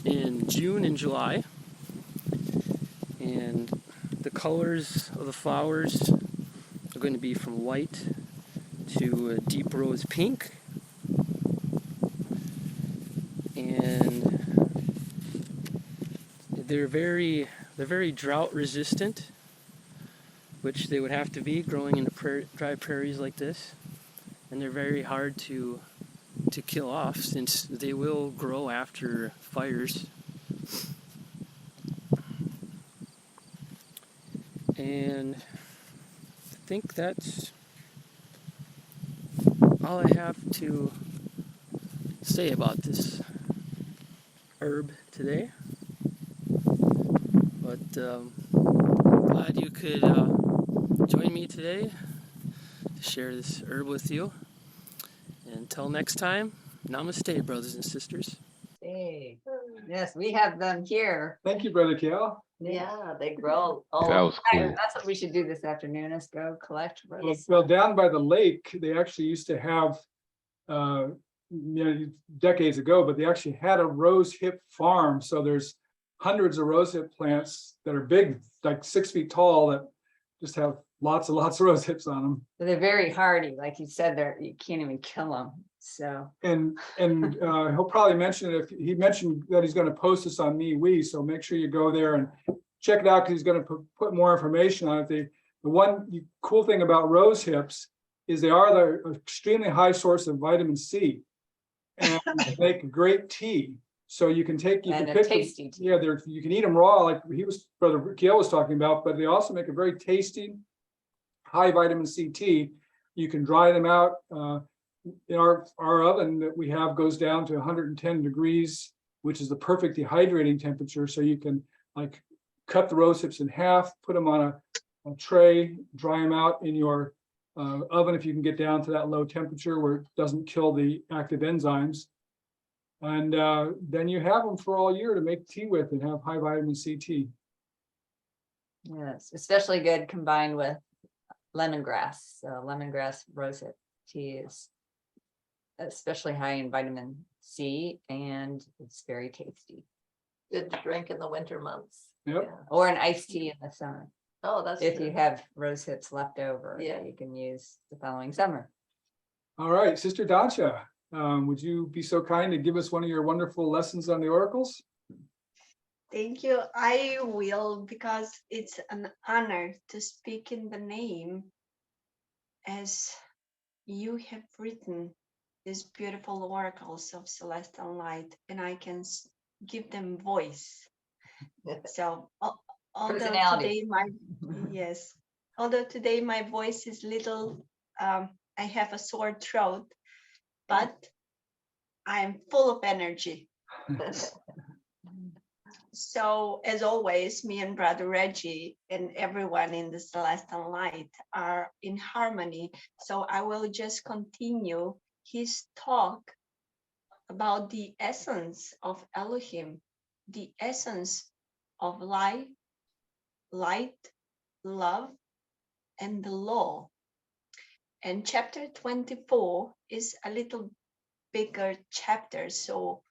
Speaker 6: in June and July, and the colors of the flowers are going to be from white to a deep rose pink. And they're very drought resistant, which they would have to be growing in the dry prairies like this. And they're very hard to kill off, since they will grow after fires. And I think that's all I have to say about this herb today. But glad you could join me today to share this herb with you. Until next time, namaste, brothers and sisters.
Speaker 7: Hey, yes, we have them here.
Speaker 1: Thank you, Brother Keyl.
Speaker 3: Yeah, they grow.
Speaker 2: That
Speaker 3: Oh,
Speaker 2: was cool.
Speaker 7: That's what we should do this afternoon, is go collect
Speaker 1: Well,
Speaker 7: rose.
Speaker 1: well, down by the lake, they actually used to have, decades ago, but they actually had a rose hip farm. So there's hundreds of rose hip plants that are big, like 6 feet tall, that just have lots and lots of rose hips on them.
Speaker 7: But they're very hardy, like you said, you can't even kill them, so.
Speaker 1: And he'll probably mention it, if he mentioned that he's going to post this on MeWe, so make sure you go there and check it out, because he's going to put more information on it. The one cool thing about rose hips is they are the extremely high source of vitamin C, and they make a great tea. So you can take,
Speaker 7: And they're
Speaker 1: pick them-
Speaker 7: tasty tea.
Speaker 1: yeah, you can eat them raw, like Brother Keyl was talking about, but they also make a very tasty, high vitamin C tea. You can dry them out. In our oven that we have goes down to 110 degrees, which is the perfect dehydrating temperature. So you can like cut the rose hips in half, put them on a tray, dry them out in your oven if you can get down to that low temperature where it doesn't kill the active enzymes. And then you have them for all year to make tea with and have high vitamin C tea.
Speaker 7: Yes, especially good combined with lemongrass. So lemongrass rosehip tea is especially high in vitamin C, and it's very tasty.
Speaker 3: good to drink in the winter months.
Speaker 1: Yep.
Speaker 3: Yeah.
Speaker 7: Or an iced tea in the summer.
Speaker 3: Oh, that's
Speaker 7: If
Speaker 3: true.
Speaker 7: you have rose hips left over,
Speaker 3: Yeah.
Speaker 7: you can use the following summer.
Speaker 1: All right, Sister Dacha, would you be so kind to give us one of your wonderful lessons on the oracles?
Speaker 4: Thank you. I will, because it's an honor to speak in the name as you have written these beautiful oracles of celestial light, and I can give them voice. So although
Speaker 7: Personality.
Speaker 4: today yes, although today my voice is little, I have a sore throat, but I'm full of energy. So as always, me and Brother Reggie and everyone in the Celestial Light are in harmony. So I will just continue his talk about the essence of Elohim, the essence of life, light, love, and the law. And chapter 24 is a little bigger chapter, so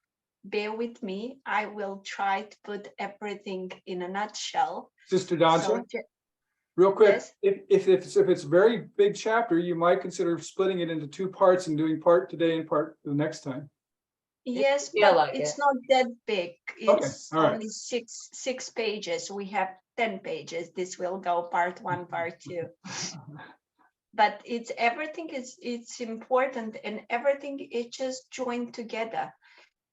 Speaker 4: bear with me. I will try to put everything in a nutshell.
Speaker 1: Sister Dacha,
Speaker 4: So,
Speaker 1: real quick,
Speaker 4: yes.
Speaker 1: if it's a very big chapter, you might consider splitting it into 2 parts and doing part today and part the next time.
Speaker 4: Yes,
Speaker 7: feel
Speaker 4: but
Speaker 7: like
Speaker 4: it's
Speaker 7: it.
Speaker 4: not that big. It's
Speaker 1: all right.
Speaker 4: only six pages. We have 10 pages. This will go part 1, part 2. But it's everything it's important, and everything is just joined together.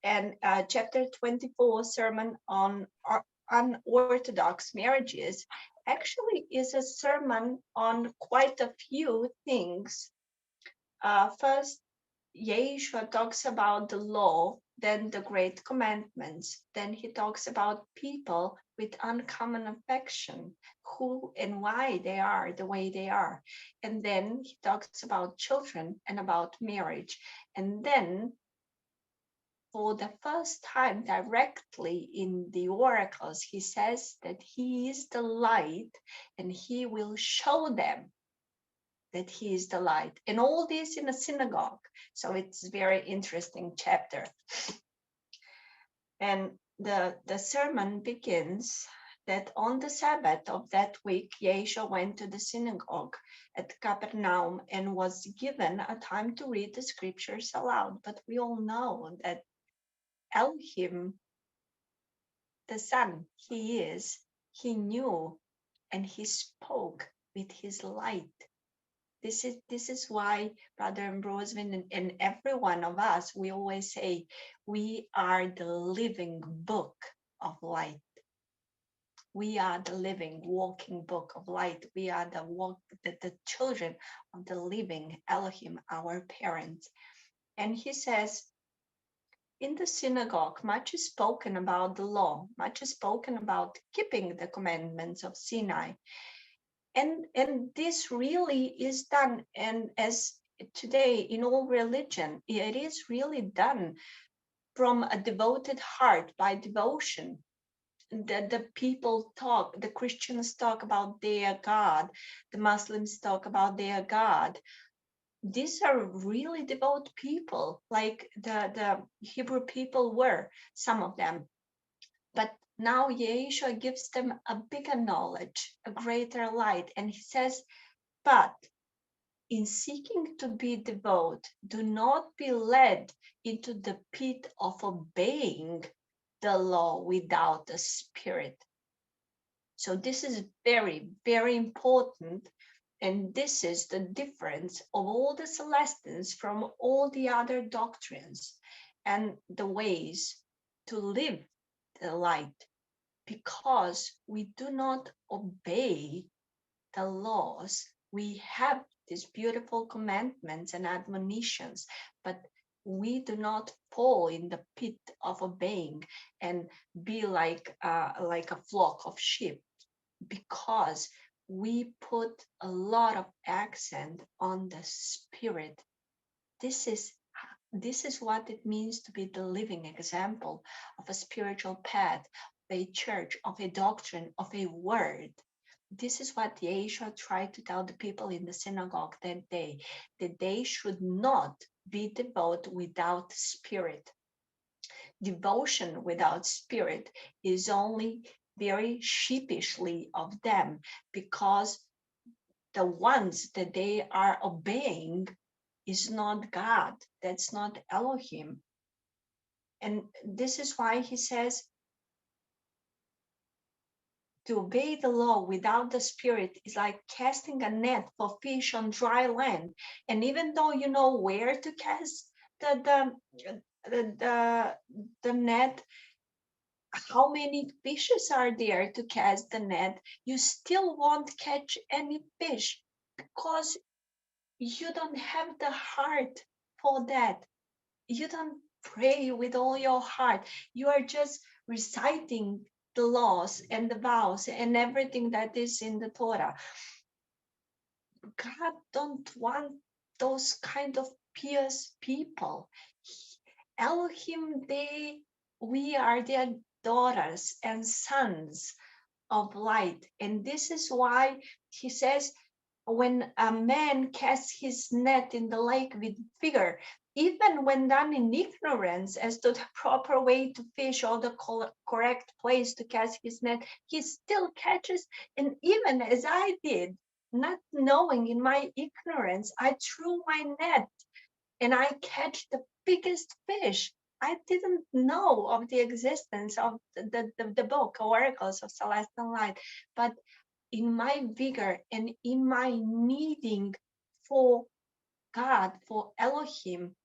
Speaker 4: And chapter 24, sermon on unorthodox marriages, actually is a sermon on quite a few things. First, Yeshua talks about the law, then the great commandments. Then he talks about people with uncommon affection, who and why they are the way they are. And then he talks about children and about marriage. And then for the first time directly in the oracles, he says that he is the light and he will show them that he is the light. And all this in a synagogue. So it's very interesting chapter. And the sermon begins
Speaker 8: that on the Sabbath of that week, Yeshua went to the synagogue at Capernaum and was given a time to read the scriptures aloud. But we all know that Elohim, the Son, he knew and he spoke with his light. This is why Brother Embrosewyn and every one of us, we always say, we are the living book of light. We are the living, walking book of light. We are the children of the living Elohim, our parents. And he says, in the synagogue, much is spoken about the law, much is spoken about keeping the commandments of Sinai. And this really is done. And as today in all religion, it is really done from a devoted heart, by devotion. The people talk, the Christians talk about their God, the Muslims talk about their God. These are really devout people, like the Hebrew people were, some of them. But now Yeshua gives them a bigger knowledge, a greater light. And he says, but in seeking to be devout, do not be led into the pit of obeying the law without the Spirit. So this is very, very important. And this is the difference of all the Celestines from all the other doctrines and the ways to live the light, because we do not obey the laws. We have these beautiful commandments and admonitions, but we do not fall in the pit of obeying and be like a flock of sheep, because we put a lot of accent on the Spirit. This is what it means to be the living example of a spiritual path, of a church, of a doctrine, of a word. This is what Yeshua tried to tell the people in the synagogue that day, that they should not be devout without Spirit. Devotion without Spirit is only very sheepishly of them, because the ones that they are obeying is not God. That's not Elohim. And this is why he says, to obey the law without the Spirit is like casting a net for fish on dry land. And even though you know where to cast the net, how many fishes are there to cast the net, you still won't catch any fish, because you don't have the heart for that. You don't pray with all your heart. You are just reciting the laws and the vows and everything that is in the Torah. God don't want those kind of pious people. Elohim, we are their daughters and sons of light. And this is why he says, when a man casts his net in the lake with vigor, even when done in ignorance as to the proper way to fish or the correct place to cast his net, he still catches. And even as I did, not knowing in my ignorance, I threw my net and I catch the biggest fish. I didn't know of the existence of the book, Oracles of Celestial Light, but in my vigor and in my needing for God, for Elohim,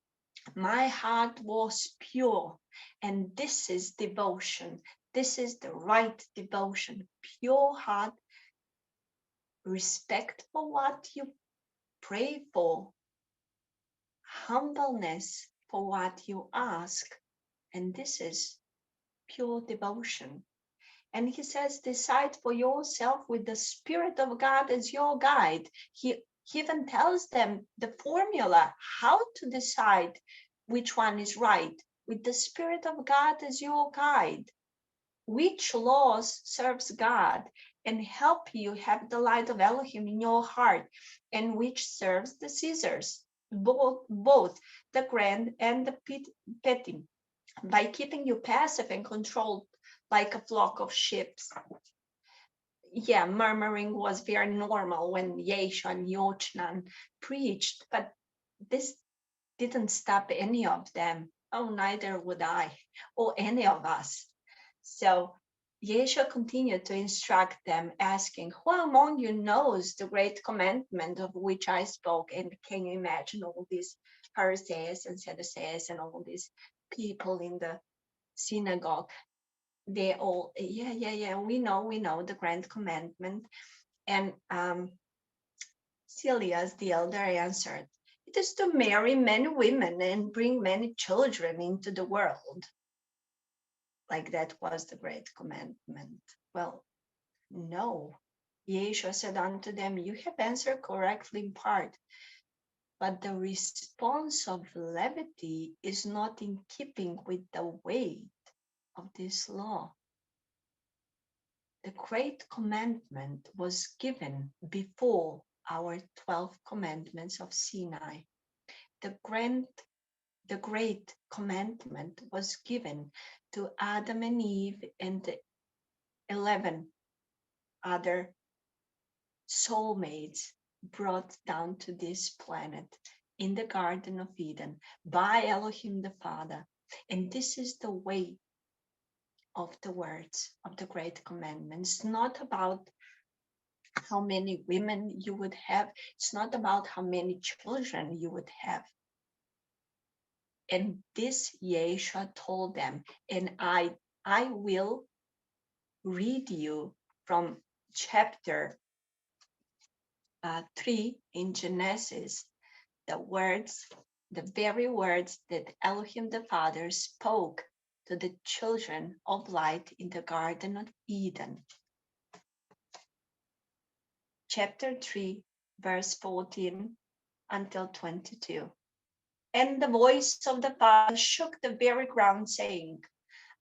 Speaker 8: my heart was pure. And this is devotion. This is the right devotion. Pure heart, respect for what you pray for, humbleness for what you ask. And this is pure devotion. And he says, decide for yourself with the Spirit of God as your guide. He even tells them the formula, how to decide which one is right, with the Spirit of God as your guide. Which laws serves God and help you have the light of Elohim in your heart, and which serves the Caesars, both the grand and the petty, by keeping you passive and controlled like a flock of sheep. yeah, murmuring was very normal when Yeshua and Yochanan preached, but this didn't stop any of them. Oh, neither would I, or any of us. So Yeshua continued to instruct them, asking, who among you knows the great commandment of which I spoke? And can you imagine all these Pharisees and Sadducees and all these people in the synagogue? They all, yeah, we know the grand commandment. And Celias the elder answered, it is to marry many women and bring many children into the world. Like that was the great commandment. Well, no. Yeshua said unto them, you have answered correctly in part, but the response of levity is not in keeping with the weight of this law. The great commandment was given before our 12 commandments of Sinai. The great commandment was given to Adam and Eve and the 11 other soulmates brought down to this planet in the Garden of Eden by Elohim the Father. And this is the way of the words of the great commandments. It's not about how many women you would have. It's not about how many children you would have. And this Yeshua told them, and I will read you from chapter 3 in Genesis, the very words that Elohim the Father spoke to the children of light in the Garden of Eden. Chapter 3, verse 14 until 22. And the voice of the Father shook the very ground, saying,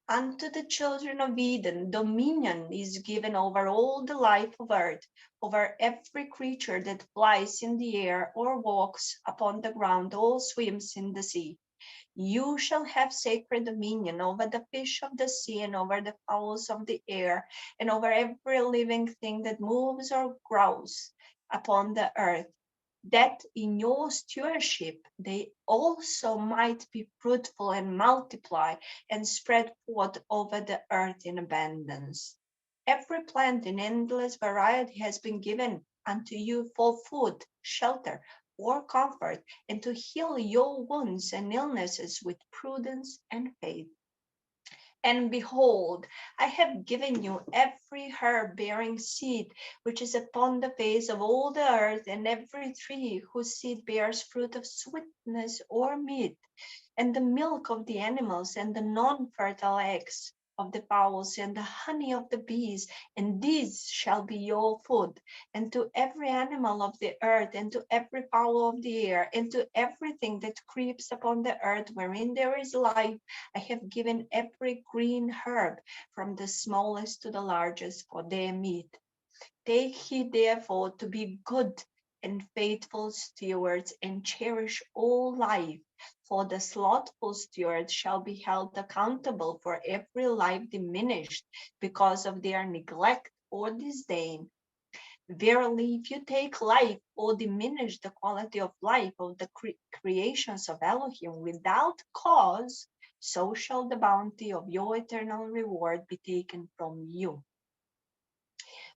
Speaker 8: unto the children of Eden dominion is given over all the life of earth, over every creature that flies in the air or walks upon the ground or swims in the sea. You shall have sacred dominion over the fish of the sea and over the fowls of the air and over every living thing that moves or grows upon the earth, that in your stewardship they also might be fruitful and multiply and spread forth over the earth in abundance. Every plant in endless variety has been given unto you for food, shelter, or comfort, and to heal your wounds and illnesses with prudence and faith. And behold, I have given you every herb bearing seed which is upon the face of all the earth, and every tree whose seed bears fruit of sweetness or meat, and the milk of the animals, and the non-fertile eggs of the fowls, and the honey of the bees, and these shall be your food. And to every animal of the earth, and to every fowl of the air, and to everything that creeps upon the earth wherein there is life, I have given every green herb, from the smallest to the largest, for their meat. Take heed therefore to be good and faithful stewards, and cherish all life, for the slothful steward shall be held accountable for every life diminished because of their neglect or disdain. Verily, if you take life or diminish the quality of life of the creations of Elohim without cause, so shall the bounty of your eternal reward be taken from you.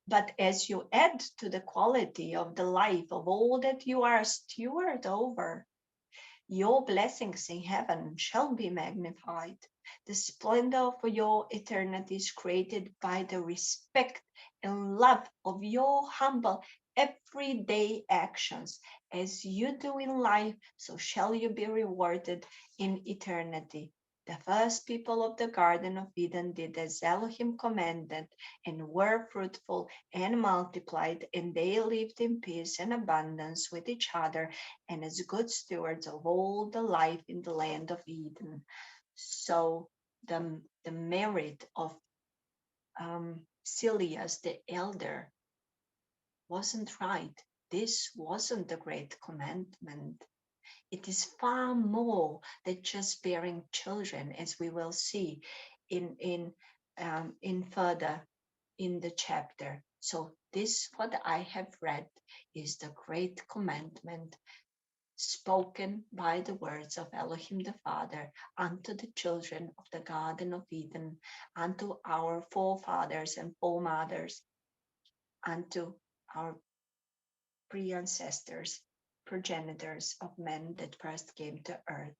Speaker 8: But as you add to the quality of the life of all that you are a steward over, your blessings in heaven shall be magnified. The splendor of your eternity is created by the respect and love of your humble everyday actions. As you do in life, so shall you be rewarded in eternity. The first people of the Garden of Eden did as Elohim commanded, and were fruitful and multiplied, and they lived in peace and abundance with each other, and as good stewards of all the life in the land of Eden. So the merit of Celias the elder wasn't right. This wasn't the great commandment. It is far more than just bearing children, as we will see in further in the chapter. So this, what I have read, is the great commandment spoken by the words of Elohim the Father unto the children of the Garden of Eden, unto our forefathers and foremothers, unto our pre-ancestors, progenitors of men that first came to earth.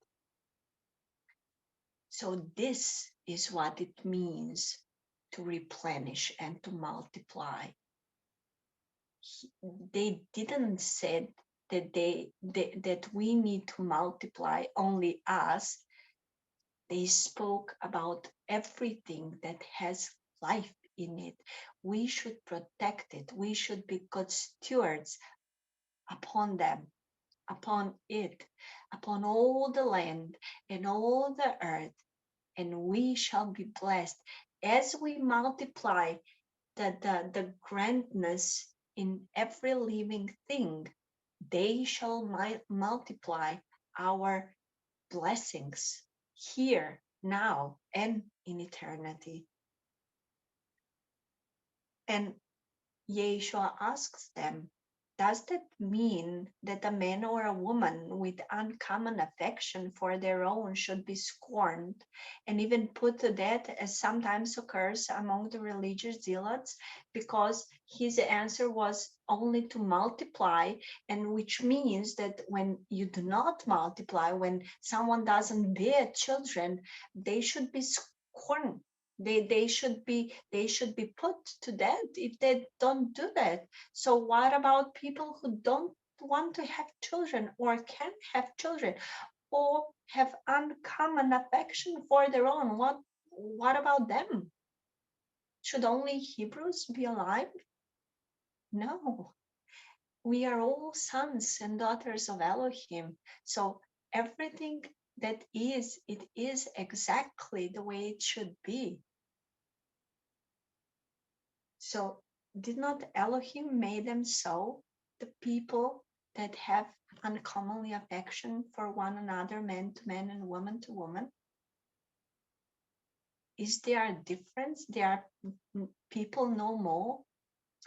Speaker 8: So this is what it means to replenish and to multiply. They didn't say that that we need to multiply only us. They spoke about everything that has life in it. We should protect it. We should be good stewards upon them, upon it, upon all the land and all the earth, and we shall be blessed as we multiply the grandness in every living thing. They shall multiply our blessings here, now, and in eternity. And Yeshua asks them, does that mean that a man or a woman with uncommon affection for their own should be scorned and even put to death, as sometimes occurs among the religious zealots? Because his answer was only to multiply, and which means that when you do not multiply, when someone doesn't bear children, they should be scorned. They should be put to death if they don't do that. So what about people who don't want to have children or can't have children or have uncommon affection for their own? What about them? Should only Hebrews be alive? No. We are all sons and daughters of Elohim. So everything that is, it is exactly the way it should be. So did not Elohim make them so? The people that have uncommonly affection for one another, man to man and woman to woman? Is there a difference? There are people no more.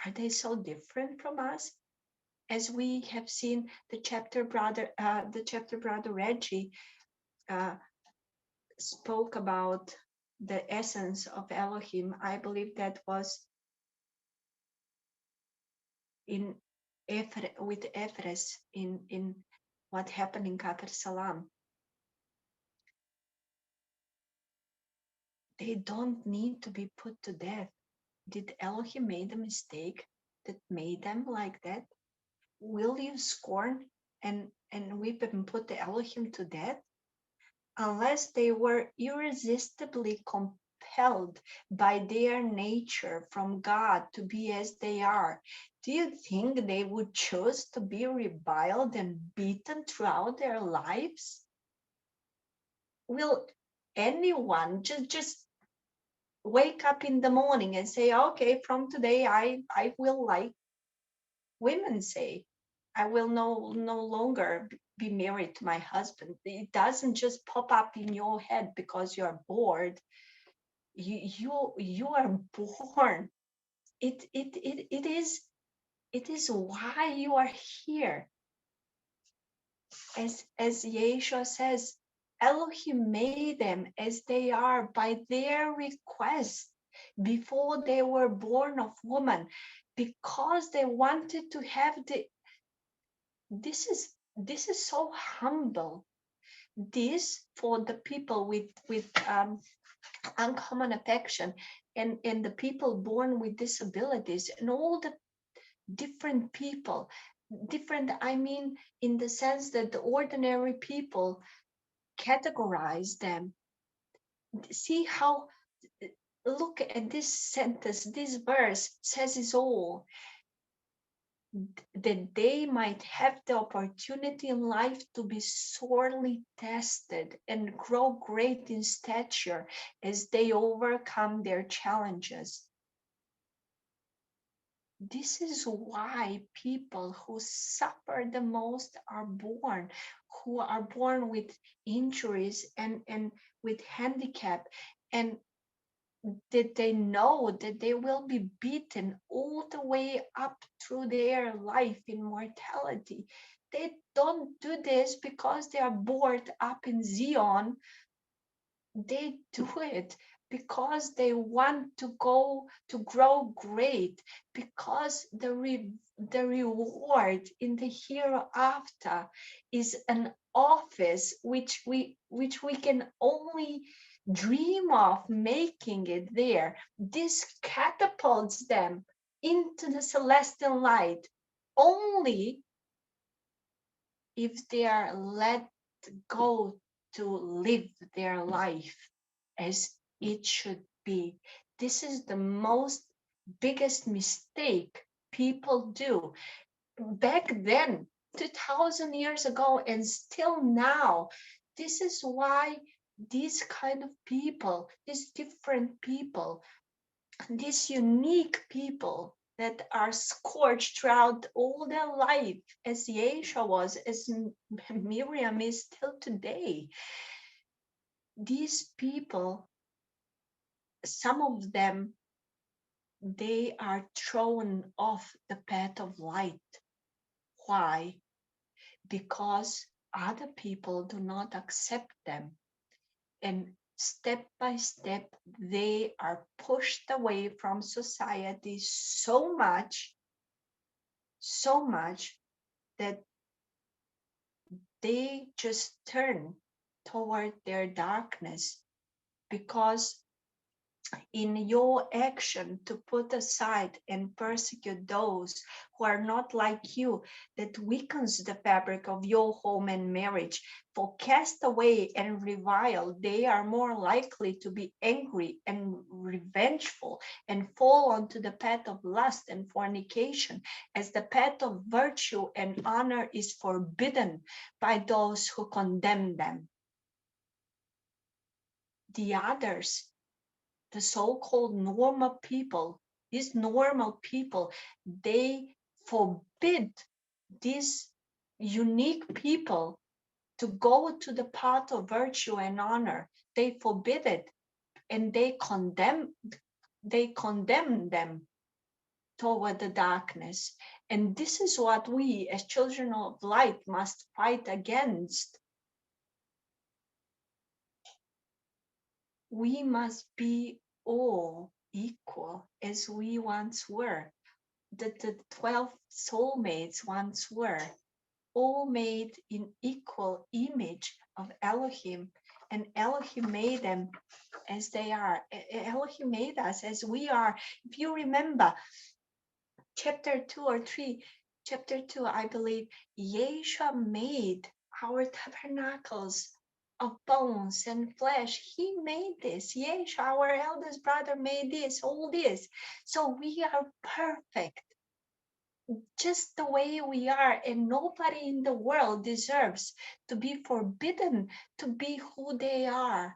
Speaker 8: Are they so different from us? As we have seen the chapter brother Reggie spoke about the essence of Elohim. I believe that was with Ephres in what happened in Kafir Salam. They don't need to be put to death. Did Elohim made a mistake that made them like that? Will you scorn and whip and put the Elohim to death? Unless they were irresistibly compelled by their nature from God to be as they are, do you think they would choose to be reviled and beaten throughout their lives? Will anyone just wake up in the morning and say, okay, from today I will, like women say, I will no longer be married to my husband? It doesn't just pop up in your head because you're bored. You are born. It is why you are here. As Yeshua says, Elohim made them as they are by their request before they were born of woman, because they wanted to have this is so humble. This for the people with uncommon affection and the people born with disabilities and all the different people. Different, I mean, in the sense that the ordinary people categorize them. See how, look at this sentence, this verse says it all. That they might have the opportunity in life to be sorely tested and grow great in stature as they overcome their challenges. This is why people who suffer the most are born, who are born with injuries and with handicap. And did they know that they will be beaten all the way up through their life in mortality. They don't do this because they are bored up in Zion. They do it because they want to grow great, because the reward in the hereafter is an office which we can only dream of making it there. This catapults them into the celestial light only if they are let go to live their life as it should be. This is the most biggest mistake people do. Back then, 2000 years ago, and still now, this is why these kind of people, these different people, these unique people that are scorched throughout all their life, as Yeshua was, as Miriam is still today. These people, some of them, they are thrown off the path of light. Why? Because other people do not accept them. And step by step, they are pushed away from society so much that they just turn toward their darkness, because in your action to put aside and persecute those who are not like you, that weakens the fabric of your home and marriage. For cast away and revile, they are more likely to be angry and revengeful and fall onto the path of lust and fornication, as the path of virtue and honor is forbidden by those who condemn them. The others, the so-called normal people, these normal people, they forbid these unique people to go to the path of virtue and honor. They forbid it, and they condemn them toward the darkness. And this is what we as children of light must fight against. We must be all equal as we once were, that the 12 soulmates once were, all made in equal image of Elohim, and Elohim made them as they are. Elohim made us as we are. If you remember chapter 2 or 3, chapter 2, I believe, Yeshua made our tabernacles of bones and flesh. He made this. Yeshua, our eldest brother, made this, all this. So we are perfect, just the way we are, and nobody in the world deserves to be forbidden to be who they are,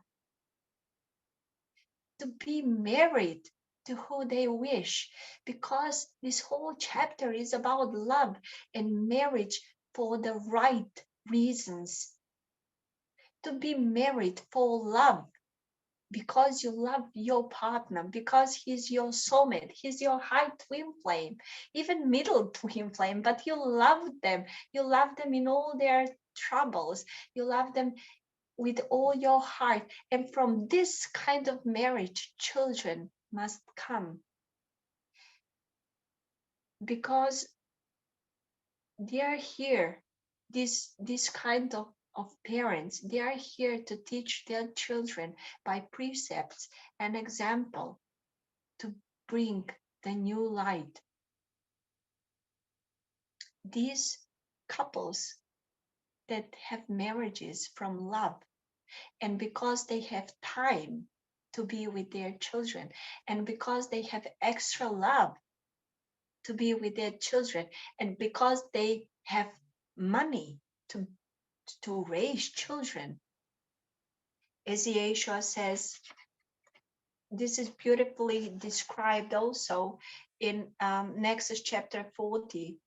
Speaker 8: to be married to who they wish, because this whole chapter is about love and marriage for the right reasons. To be married for love, because you love your partner, because he's your soulmate, he's your high twin flame, even middle twin flame, but you love them. You love them in all their troubles. You love them with all your heart. And from this kind of marriage, children must come, because they are here, this kind of parents, they are here to teach their children by precepts and example, to bring the new light. These couples that have marriages from love, and because they have time to be with their children, and because they have extra love to be with their children, and because they have money to raise children. As Yeshua says, this is beautifully described also in Exodus chapter 40.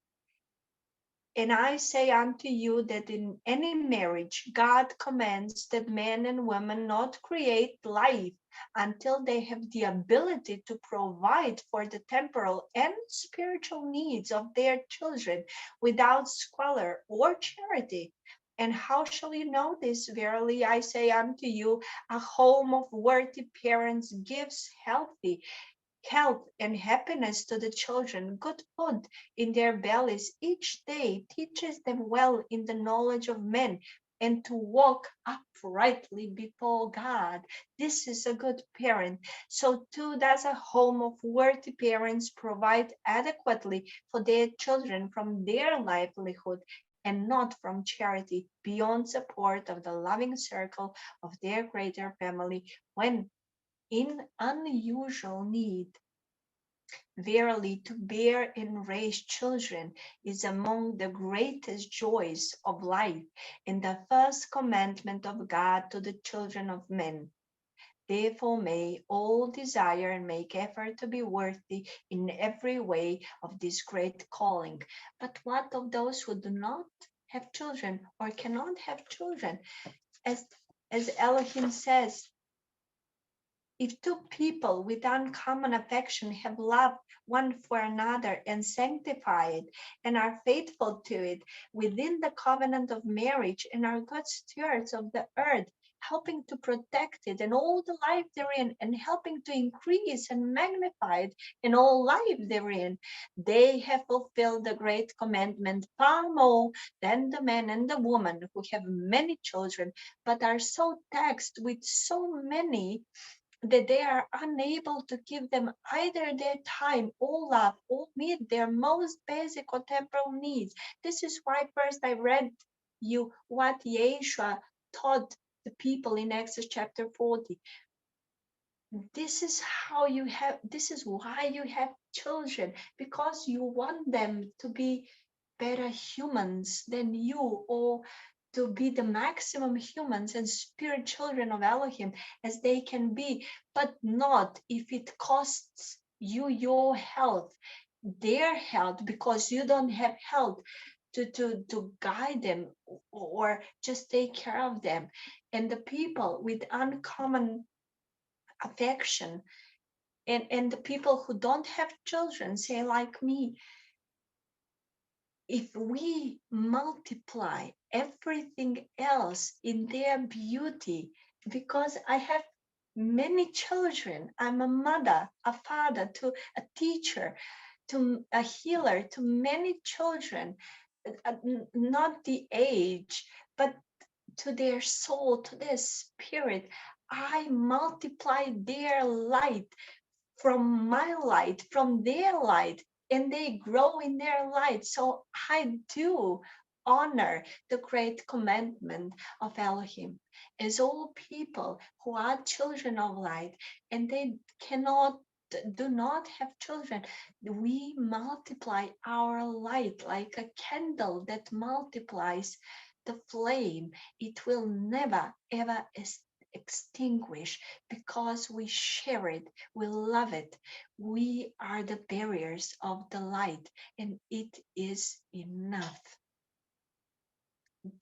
Speaker 8: And I say unto you that in any marriage, God commands that men and women not create life until they have the ability to provide for the temporal and spiritual needs of their children without squalor or charity. And how shall you know this? Verily I say unto you, a home of worthy parents gives health and happiness to the children. Good food in their bellies each day teaches them well in the knowledge of men and to walk uprightly before God. This is a good parent. So too does a home of worthy parents provide adequately for their children from their livelihood and not from charity, beyond support of the loving circle of their greater family when in unusual need. Verily, to bear and raise children is among the greatest joys of life, and the first commandment of God to the children of men. Therefore may all desire and make effort to be worthy in every way of this great calling. But what of those who do not have children or cannot have children? As Elohim says, if two people with uncommon affection have love one for another and sanctify it and are faithful to it within the covenant of marriage and are good stewards of the earth, helping to protect it and all the life therein, and helping to increase and magnify it in all life therein, they have fulfilled the great commandment far more than the man and the woman who have many children, but are so taxed with so many that they are unable to give them either their time or love or meet their most basic or temporal needs. This is why first I read you what Yeshua taught the people in Exodus chapter 40. This is why you have children, because you want them to be better humans than you, or to be the maximum humans and spirit children of Elohim as they can be, but not if it costs you your health, their health, because you don't have health to guide them or just take care of them. And the people with uncommon affection and the people who don't have children, say like me, if we multiply everything else in their beauty, because I have many children, I'm a mother, a father, to a teacher, to a healer, to many children, not the age, but to their soul, to their spirit. I multiply their light from my light, from their light, and they grow in their light. So I do honor the great commandment of Elohim as all people who are children of light and they do not have children. We multiply our light like a candle that multiplies the flame. It will never ever extinguish because we share it, we love it. We are the barriers of the light, and it is enough.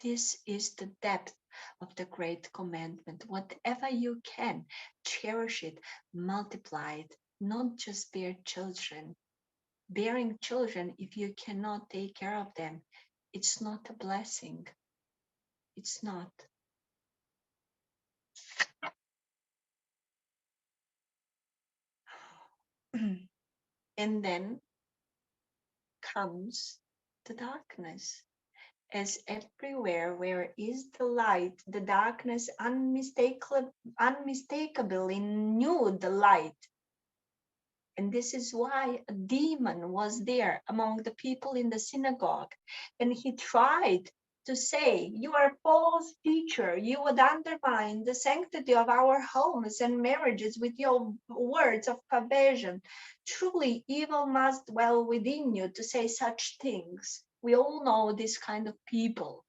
Speaker 8: This is the depth of the great commandment. Whatever you can, cherish it, multiply it, not just bear children. Bearing children, if you cannot take care of them, it's not a blessing. It's not. And then comes the darkness. As everywhere where is the light, the darkness unmistakably knew the light. And this is why a demon was there among the people in the synagogue. And he tried to say, you are a false teacher. You would undermine the sanctity of our homes and marriages with your words of perversion. Truly, evil must dwell within you to say such things. We all know this kind of people.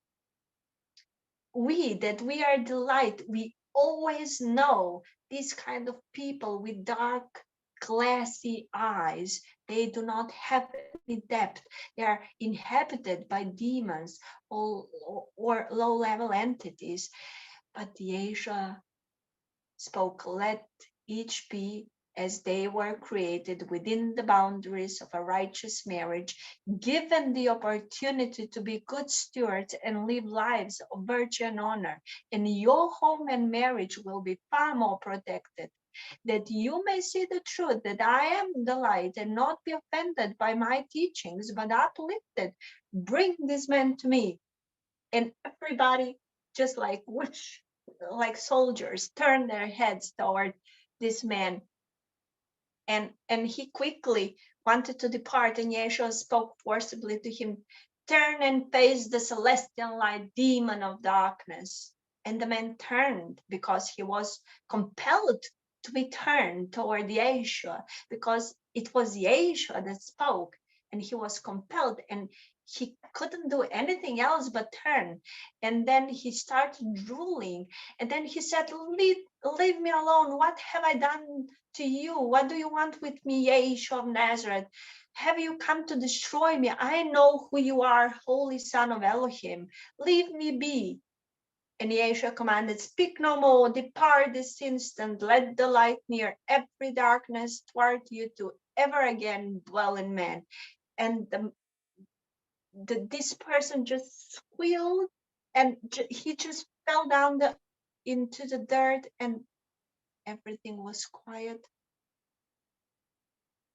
Speaker 8: We are the light, we always know these kind of people with dark, glassy eyes. They do not have any depth. They are inhabited by demons or low-level entities. But Yeshua spoke, "Let each be as they were created within the boundaries of a righteous marriage, given the opportunity to be good stewards and live lives of virtue and honor. And your home and marriage will be far more protected, that you may see the truth, that I am the light, and not be offended by my teachings, but uplifted. Bring this man to me." And everybody, just like whoosh, like soldiers, turned their heads toward this man. And he quickly wanted to depart, and Yeshua spoke forcibly to him, "Turn and face the celestial light, demon of darkness." And the man turned because he was compelled to be turned toward Yeshua, because it was Yeshua that spoke, and he was compelled, and he couldn't do anything else but turn. And then he started drooling, and then he said, leave me alone. What have I done to you? What do you want with me, Yeshua of Nazareth? Have you come to destroy me? I know who you are, Holy Son of Elohim. Leave me be. And Yeshua commanded, "Speak no more, depart this instant, let the light near every darkness toward you to ever again dwell in man." And this person just squealed, and he just fell down into the dirt, and everything was quiet.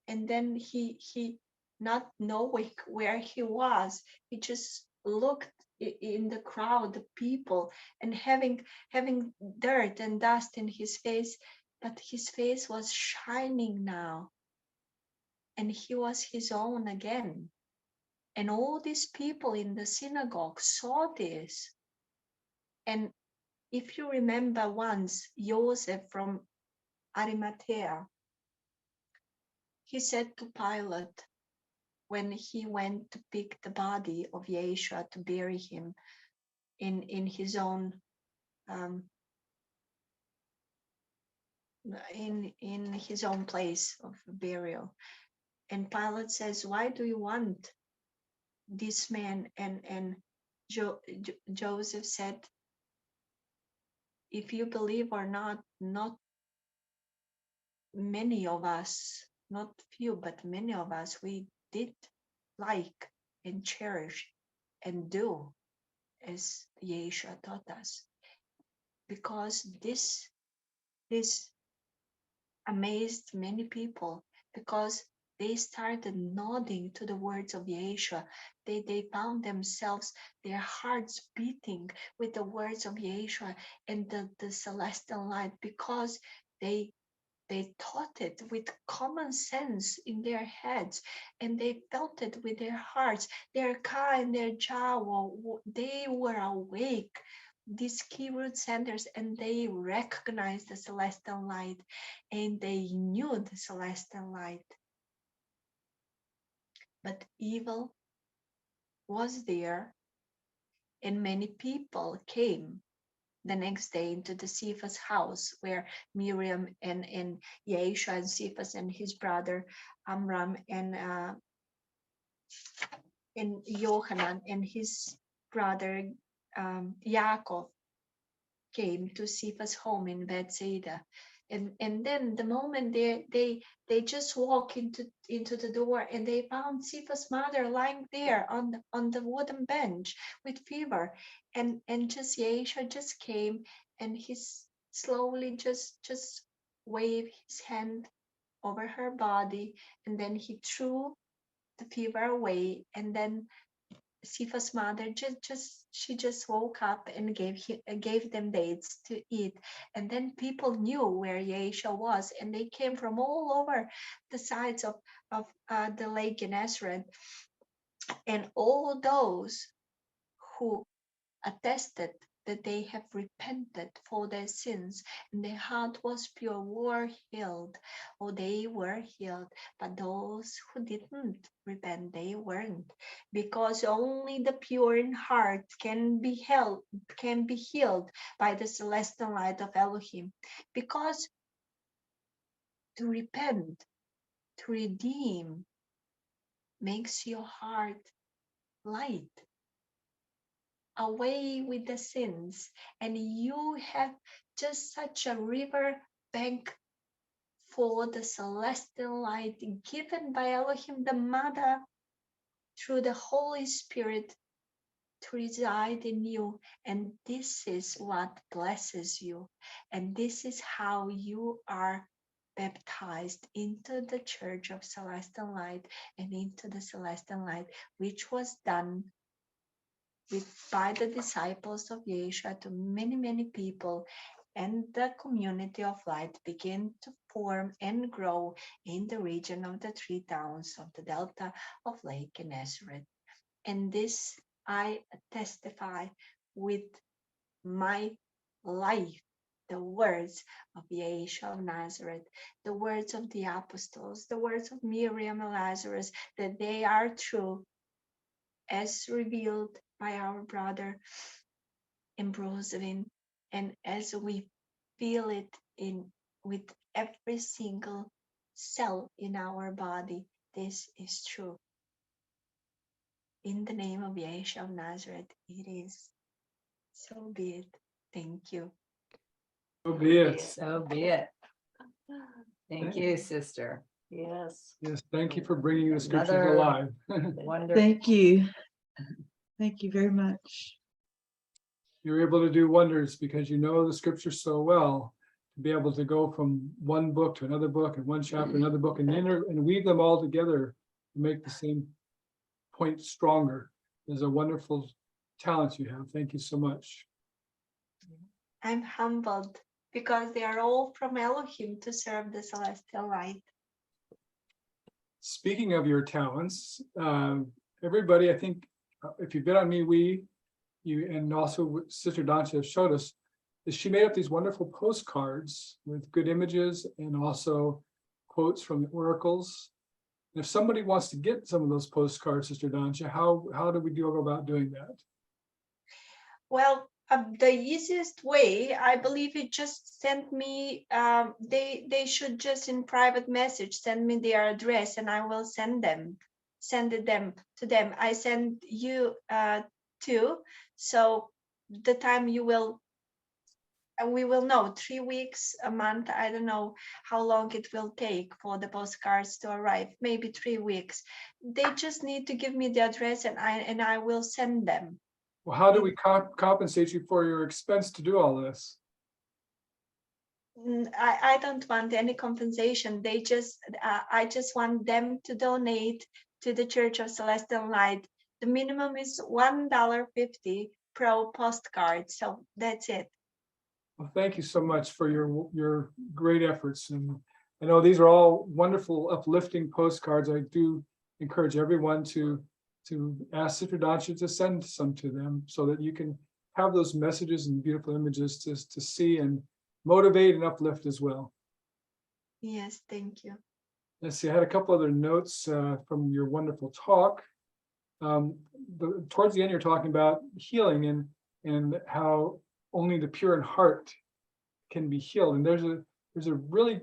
Speaker 8: And then he not knowing where he was, he just looked in the crowd, the people, and having dirt and dust in his face, but his face was shining now, and he was his own again. And all these people in the synagogue saw this. And if you remember, once Joseph from Arimathea, he said to Pilate, when he went to pick the body of Yeshua to bury him in his own in his own place of burial, and Pilate says, "Why do you want this man?" And Joseph said, "If you believe or not, not many of us, not few, but many of us, we did like and cherish and do as Yeshua taught us." Because this amazed many people, because they started nodding to the words of Yeshua. They found themselves, their hearts beating with the words of Yeshua and the celestial light, because they taught it with common sense in their heads, and they felt it with their hearts. Their ka and their ja, they were awake, these key root centers, and they recognized the celestial light, and they knew the celestial light. But evil was there, and many people came the next day into the Cephas house, where Miriam and Yeshua and Cephas and his brother Amram and Yohanan and his brother Yaakov came to Cephas' home in Bethsaida. And then the moment they just walk into the door, and they found Cephas' mother lying there on the wooden bench with fever, and just Yeshua just came, and he slowly just waved his hand over her body, and then he threw the fever away, and then Cephas' mother just woke up and gave them dates to eat. And then people knew where Yeshua was, and they came from all over the sides of the Lake Gennesaret. And all those who attested that they have repented for their sins and their heart was pure were healed, or they were healed. But those who didn't repent, they weren't, because only the pure in heart can be healed by the celestial light of Elohim. Because to repent, to redeem, makes your heart light. away with the sins, and you have just such a river bank for the celestial light given by Elohim the Mother through the Holy Spirit to reside in you. And this is what blesses you. And this is how you are baptized into the Church of Celestial Light and into the Celestial Light, which was done by the disciples of Yeshua to many, many people. And the community of light began to form and grow in the region of the 3 towns of the Delta of Lake Gennesaret. And this I testify with my life, the words of Yeshua of Nazareth, the words of the apostles, the words of Miriam and Lazarus, that they are true as revealed by our brother Embrosewyn, and as we feel it in with every single cell in our body. This is true. In the name of Yeshua of Nazareth, it is. So be it. Thank you.
Speaker 1: So be it.
Speaker 7: So be it. Thank you, sister.
Speaker 3: Yes.
Speaker 1: Yes, thank you for bringing the scriptures
Speaker 7: Another-
Speaker 1: alive.
Speaker 7: Wonderful.
Speaker 4: Thank you. Thank you very much.
Speaker 1: You're able to do wonders because you know the scriptures so well, to be able to go from one book to another book and one chapter, another book, and weave them all together to make the same point stronger is a wonderful talent you have. Thank you so much.
Speaker 8: I'm humbled because they are all from Elohim to serve the celestial light.
Speaker 1: Speaking of your talents, everybody, I think, if you've been on you and also what Sister Dancia have showed us, is she made up these wonderful postcards with good images and also quotes from the oracles. And if somebody wants to get some of those postcards, Sister Dancia, how do we go about doing that?
Speaker 8: Well, the easiest way, I believe, it just sent me, they should just in private message send me their address and I will send it them to them. I send you too. So the time you will, we will know 3 weeks, a month. I don't know how long it will take for the postcards to arrive. Maybe 3 weeks. They just need to give me the address and I will send them.
Speaker 1: Well, how do we compensate you for your expense to do all this?
Speaker 8: I don't want any compensation. They just, I just want them to donate to the Church of Celestial Light. The minimum is $1.50 per postcard. So that's it.
Speaker 1: Well, thank you so much for your great efforts. And I know these are all wonderful, uplifting postcards. I do encourage everyone to ask Sister Dancia to send some to them so that you can have those messages and beautiful images to see and motivate and uplift as well.
Speaker 8: Yes, thank you.
Speaker 1: Let's see, I had a couple other notes from your wonderful talk. Towards the end, you're talking about healing and how only the pure in heart can be healed. And there's a really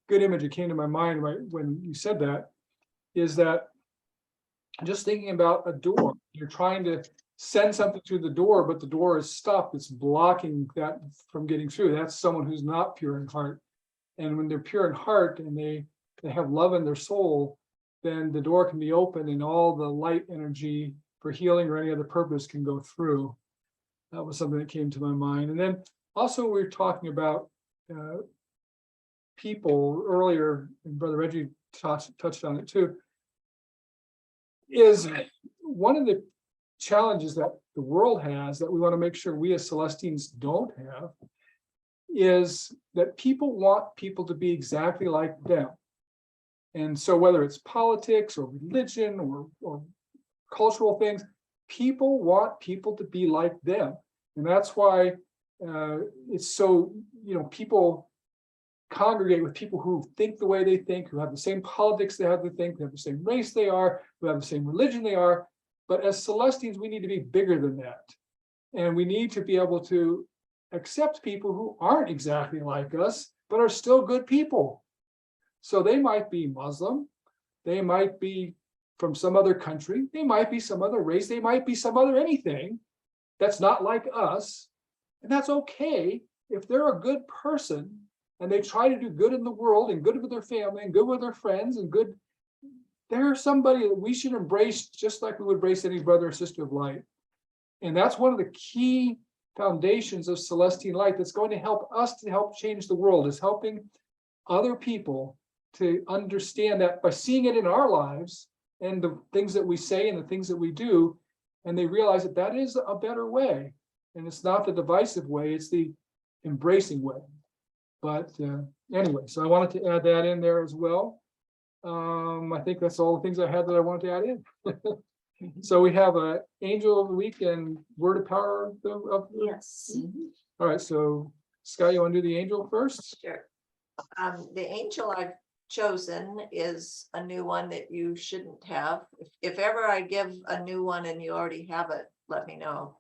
Speaker 1: good image that came to my mind right when you said that, is that just thinking about a door. You're trying to send something through the door, but the door is stopped. It's blocking that from getting through. That's someone who's not pure in heart. And when they're pure in heart and they have love in their soul, then the door can be open and all the light energy for healing or any other purpose can go through. That was something that came to my mind. And then also we were talking about people earlier, and Brother Reggie touched on it too, is one of the challenges that the world has that we want to make sure we as Celestines don't have, is that people want people to be exactly like them. And so whether it's politics or religion or cultural things, people want people to be like them. And that's why it's so, people congregate with people who think the way they think, who have the same politics they have to think, they have the same race they are, who have the same religion they are. But as Celestines, we need to be bigger than that. And we need to be able to accept people who aren't exactly like us, but are still good people. So they might be Muslim, they might be from some other country, they might be some other race, they might be some other anything. that's not like us. And that's okay if they're a good person and they try to do good in the world and good with their family and good with their friends and good. They're somebody that we should embrace just like we would embrace any brother or sister of light. And that's one of the key foundations of Celestine light that's going to help us to help change the world, is helping other people to understand that by seeing it in our lives and the things that we say and the things that we do, and they realize that that is a better way. And it's not the divisive way, it's the embracing way. But anyway, so I wanted to add that in there as well. I think that's all the things I had that I wanted to add in. So we have a angel of the week and word of power of
Speaker 3: Yes.
Speaker 1: all right, so Skye, you want to do the angel first?
Speaker 3: Sure. The angel I've chosen is a new one that you shouldn't have. If ever I give a new one and you already have it, let me know.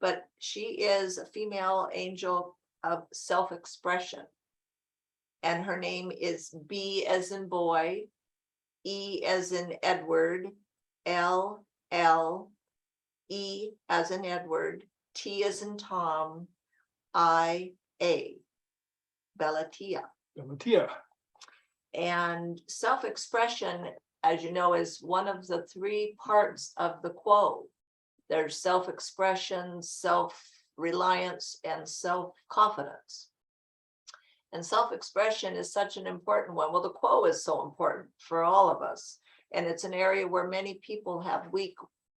Speaker 3: But she is a female angel of self-expression. And her name is B as in boy, E as in Edward, L, E as in Edward, T as in Tom, I, A, Bellatia.
Speaker 1: Galatia.
Speaker 3: And self-expression, as you know, is one of the three parts of the quo. There's self-expression, self-reliance, and self-confidence. And self-expression is such an important one. Well, the quo is so important for all of us. And it's an area where many people have weak,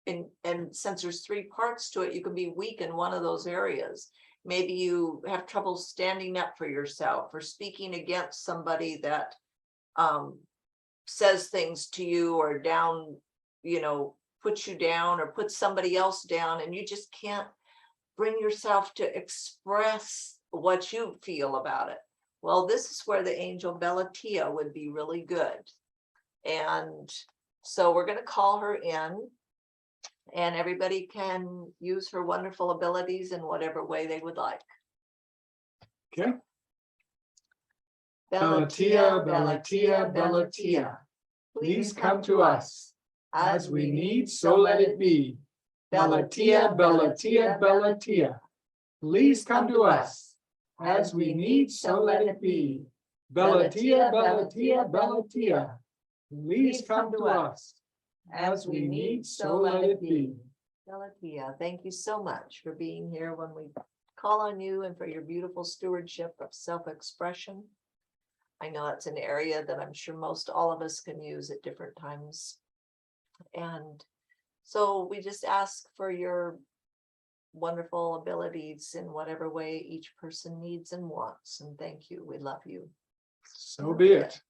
Speaker 3: and since there's three parts to it, you can be weak in one of those areas. Maybe you have trouble standing up for yourself or speaking against somebody that says things to you or down, puts you down or puts somebody else down, and you just can't bring yourself to express what you feel about it. Well, this is where the angel Bellatia would be really good. And so we're going to call her in, and everybody can use her wonderful abilities in whatever way they would like.
Speaker 1: Okay. Bellatia, Bellatia, Bellatia, please come to us. As we need, so let it be. Bellatia, Bellatia, Bellatia, please come to us. As we need, so let it be. Bellatia, Bellatia, Bellatia, please come to us. As we need, so let it be.
Speaker 3: Bellatia, thank you so much for being here when we call on you and for your beautiful stewardship of self-expression. I know it's an area that I'm sure most all of us can use at different times. And so we just ask for your wonderful abilities in whatever way each person needs and wants. And thank you. We love you.
Speaker 1: So be it.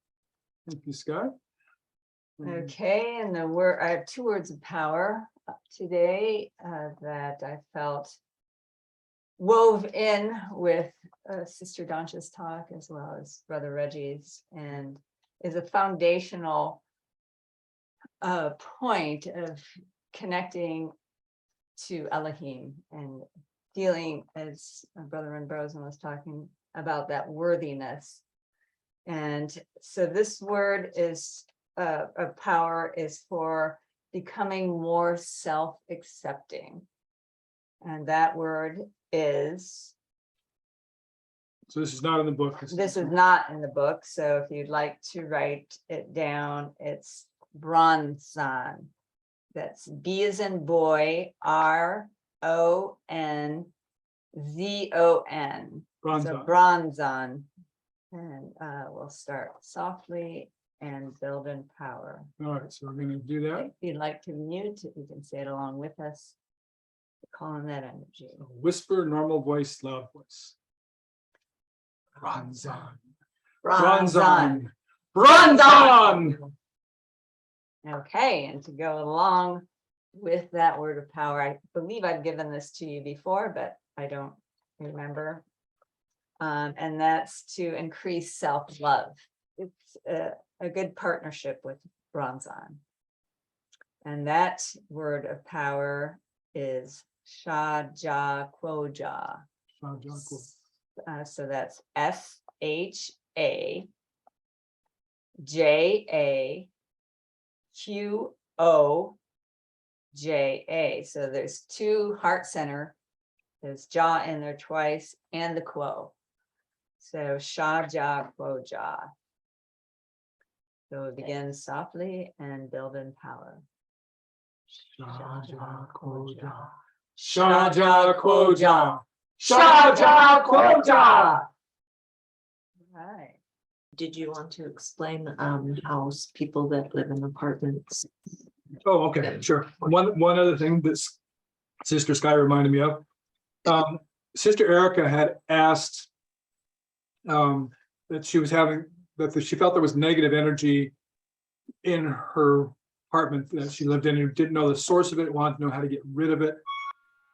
Speaker 1: Thank you, Skye.
Speaker 7: Okay, and I have two words of power today that I felt wove in with Sister Doncha's talk as well as Brother Reggie's, and is a foundational point of connecting to Elohim and dealing, as Brother Embrosewyn was talking about, that worthiness. And so this word is of power is for becoming more self-accepting. And that word is,
Speaker 1: So this is not in the book.
Speaker 7: this is not in the book. So if you'd like to write it down, it's bronzon. That's B as in boy, RONZON. So bronzon. And we'll start softly and build in power.
Speaker 1: All right, so we're going to do that.
Speaker 7: If you'd like to mute, you can say it along with us. Call on that energy.
Speaker 1: Whisper, normal voice, loud voice. Bronzon.
Speaker 3: Bronzon.
Speaker 1: Bronzon.
Speaker 7: Okay, and to go along with that word of power, I believe I've given this to you before, but I don't remember. And that's to increase self-love. It's a good partnership with bronzon. And that word of power is Shaja Kwoja. So that's SHAJAQOJA. So there's two heart center There's jaw in there twice and the quo. So sha, ja, quo, ja. So it begins softly and build in power.
Speaker 1: Sha, ja, quo, ja.
Speaker 7: Sha, ja, quo, ja.
Speaker 1: Sha, ja, quo, ja.
Speaker 7: Right.
Speaker 3: Did you want to explain house people that live in apartments?
Speaker 1: Oh, okay, sure. One other thing that Sister Skye reminded me of. Sister Erica had asked that she was having, that she felt there was negative energy in her apartment that she lived in and didn't know the source of it, wanted to know how to get rid of it.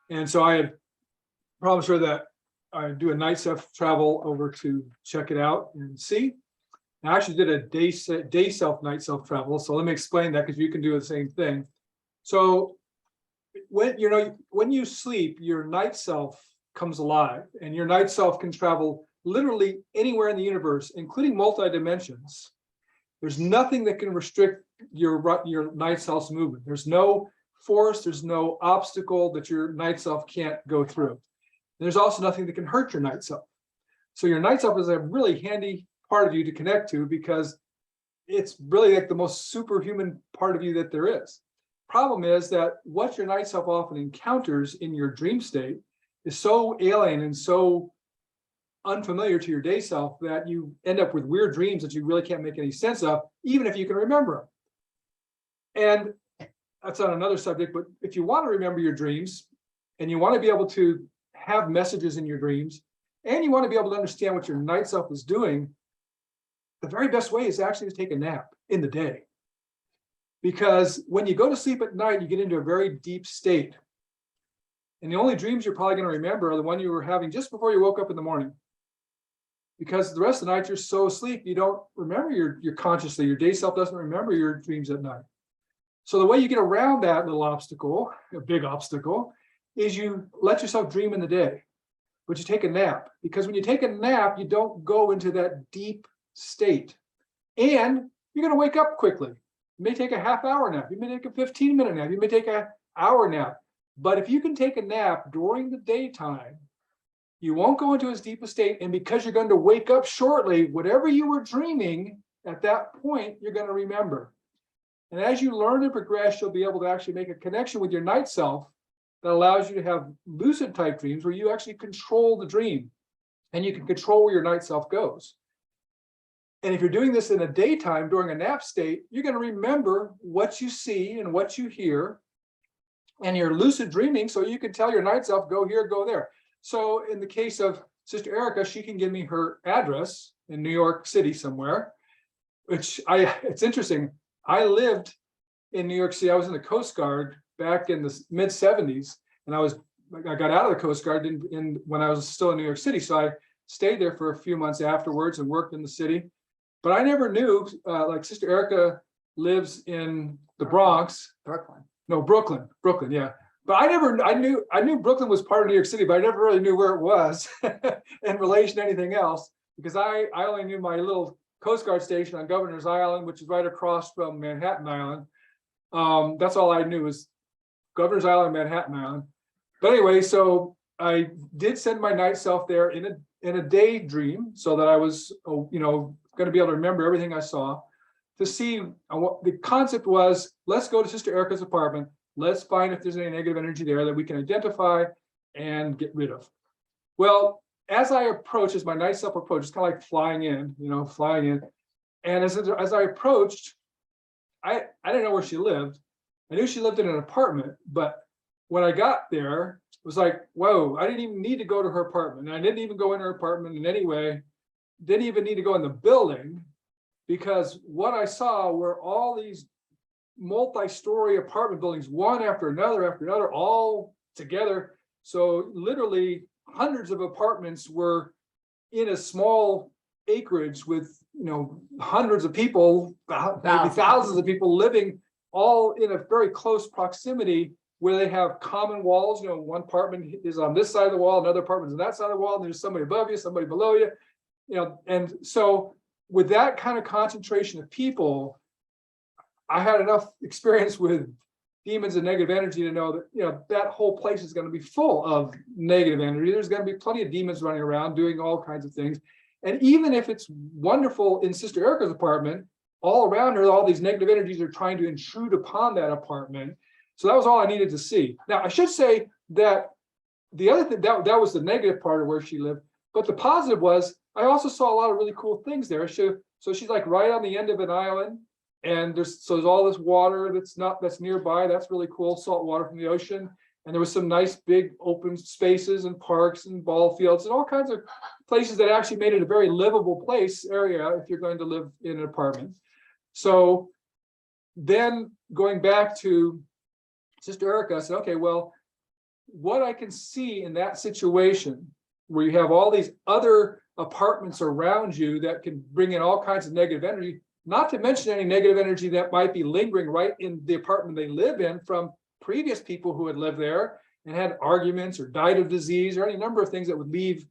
Speaker 1: And so I had promised her that I'd do a night self travel over to check it out and see. I actually did a day self, night self travel. So let me explain that because you can do the same thing. So when you sleep, your night self comes alive, and your night self can travel literally anywhere in the universe, including multi-dimensions. There's nothing that can restrict your night self's movement. There's no force, there's no obstacle that your night self can't go through. And there's also nothing that can hurt your night self. So your night self is a really handy part of you to connect to because it's really like the most superhuman part of you that there is. Problem is that what your night self often encounters in your dream state is so alien and so unfamiliar to your day self that you end up with weird dreams that you really can't make any sense of, even if you can remember them. And that's on another subject, but if you want to remember your dreams and you want to be able to have messages in your dreams and you want to be able to understand what your night self is doing, the very best way is actually to take a nap in the day. Because when you go to sleep at night, you get into a very deep state. And the only dreams you're probably going to remember are the one you were having just before you woke up in the morning. Because the rest of the night you're so asleep, you don't remember your consciously, your day self doesn't remember your dreams at night. So the way you get around that little obstacle, a big obstacle, is you let yourself dream in the day, but you take a nap. Because when you take a nap, you don't go into that deep state. And you're going to wake up quickly. You may take a half-hour nap. You may take a 15-minute nap. You may take an hour nap. But if you can take a nap during the daytime, you won't go into as deep a state. And because you're going to wake up shortly, whatever you were dreaming at that point, you're going to remember. And as you learn and progress, you'll be able to actually make a connection with your night self that allows you to have lucid type dreams where you actually control the dream and you can control where your night self goes. And if you're doing this in the daytime during a nap state, you're going to remember what you see and what you hear. And you're lucid dreaming, so you can tell your night self, go here, go there. So in the case of Sister Erica, she can give me her address in New York City somewhere, which it's interesting. I lived in New York City. I was in the Coast Guard back in the mid 70s. And I got out of the Coast Guard when I was still in New York City. So I stayed there for a few months afterwards and worked in the city. But I never knew, like Sister Erica lives in the Bronx.
Speaker 7: Brooklyn.
Speaker 1: No, Brooklyn, yeah. But I knew Brooklyn was part of New York City, but I never really knew where it was in relation to anything else, because I only knew my little Coast Guard station on Governor's Island, which is right across from Manhattan Island. That's all I knew was Governor's Island, Manhattan Island. But anyway, so I did send my night self there in a daydream so that I was, going to be able to remember everything I saw. To see what the concept was, let's go to Sister Erica's apartment. Let's find if there's any negative energy there that we can identify and get rid of. Well, as my night self approached, it's kind of like flying in. And as I approached, I didn't know where she lived. I knew she lived in an apartment, but when I got there, it was like, whoa, I didn't even need to go to her apartment. And I didn't even go in her apartment in any way. Didn't even need to go in the building. Because what I saw were all these multi-story apartment buildings, one after another, all together. So literally hundreds of apartments were in a small acreage with, hundreds of people, maybe thousands of people living all in a very close proximity where they have common walls. One apartment is on this side of the wall, another apartment is on that side of the wall, and there's somebody above you, somebody below you, and so with that kind of concentration of people, I had enough experience with demons and negative energy to know that, that whole place is going to be full of negative energy. There's going to be plenty of demons running around doing all kinds of things. And even if it's wonderful in Sister Erica's apartment, all around her, all these negative energies are trying to intrude upon that apartment. So that was all I needed to see. Now, I should say that the other thing, that was the negative part of where she lived. But the positive was, I also saw a lot of really cool things there. So she's like right on the end of an island. And there's all this water that's nearby. That's really cool, salt water from the ocean. And there was some nice big open spaces and parks and ball fields and all kinds of places that actually made it a very livable place area if you're going to live in an apartment. So then going back to Sister Erica, I said, okay, well, what I can see in that situation where you have all these other apartments around you that can bring in all kinds of negative energy, not to mention any negative energy that might be lingering right in the apartment they live in from previous people who had lived there and had arguments or died of disease or any number of things that would leave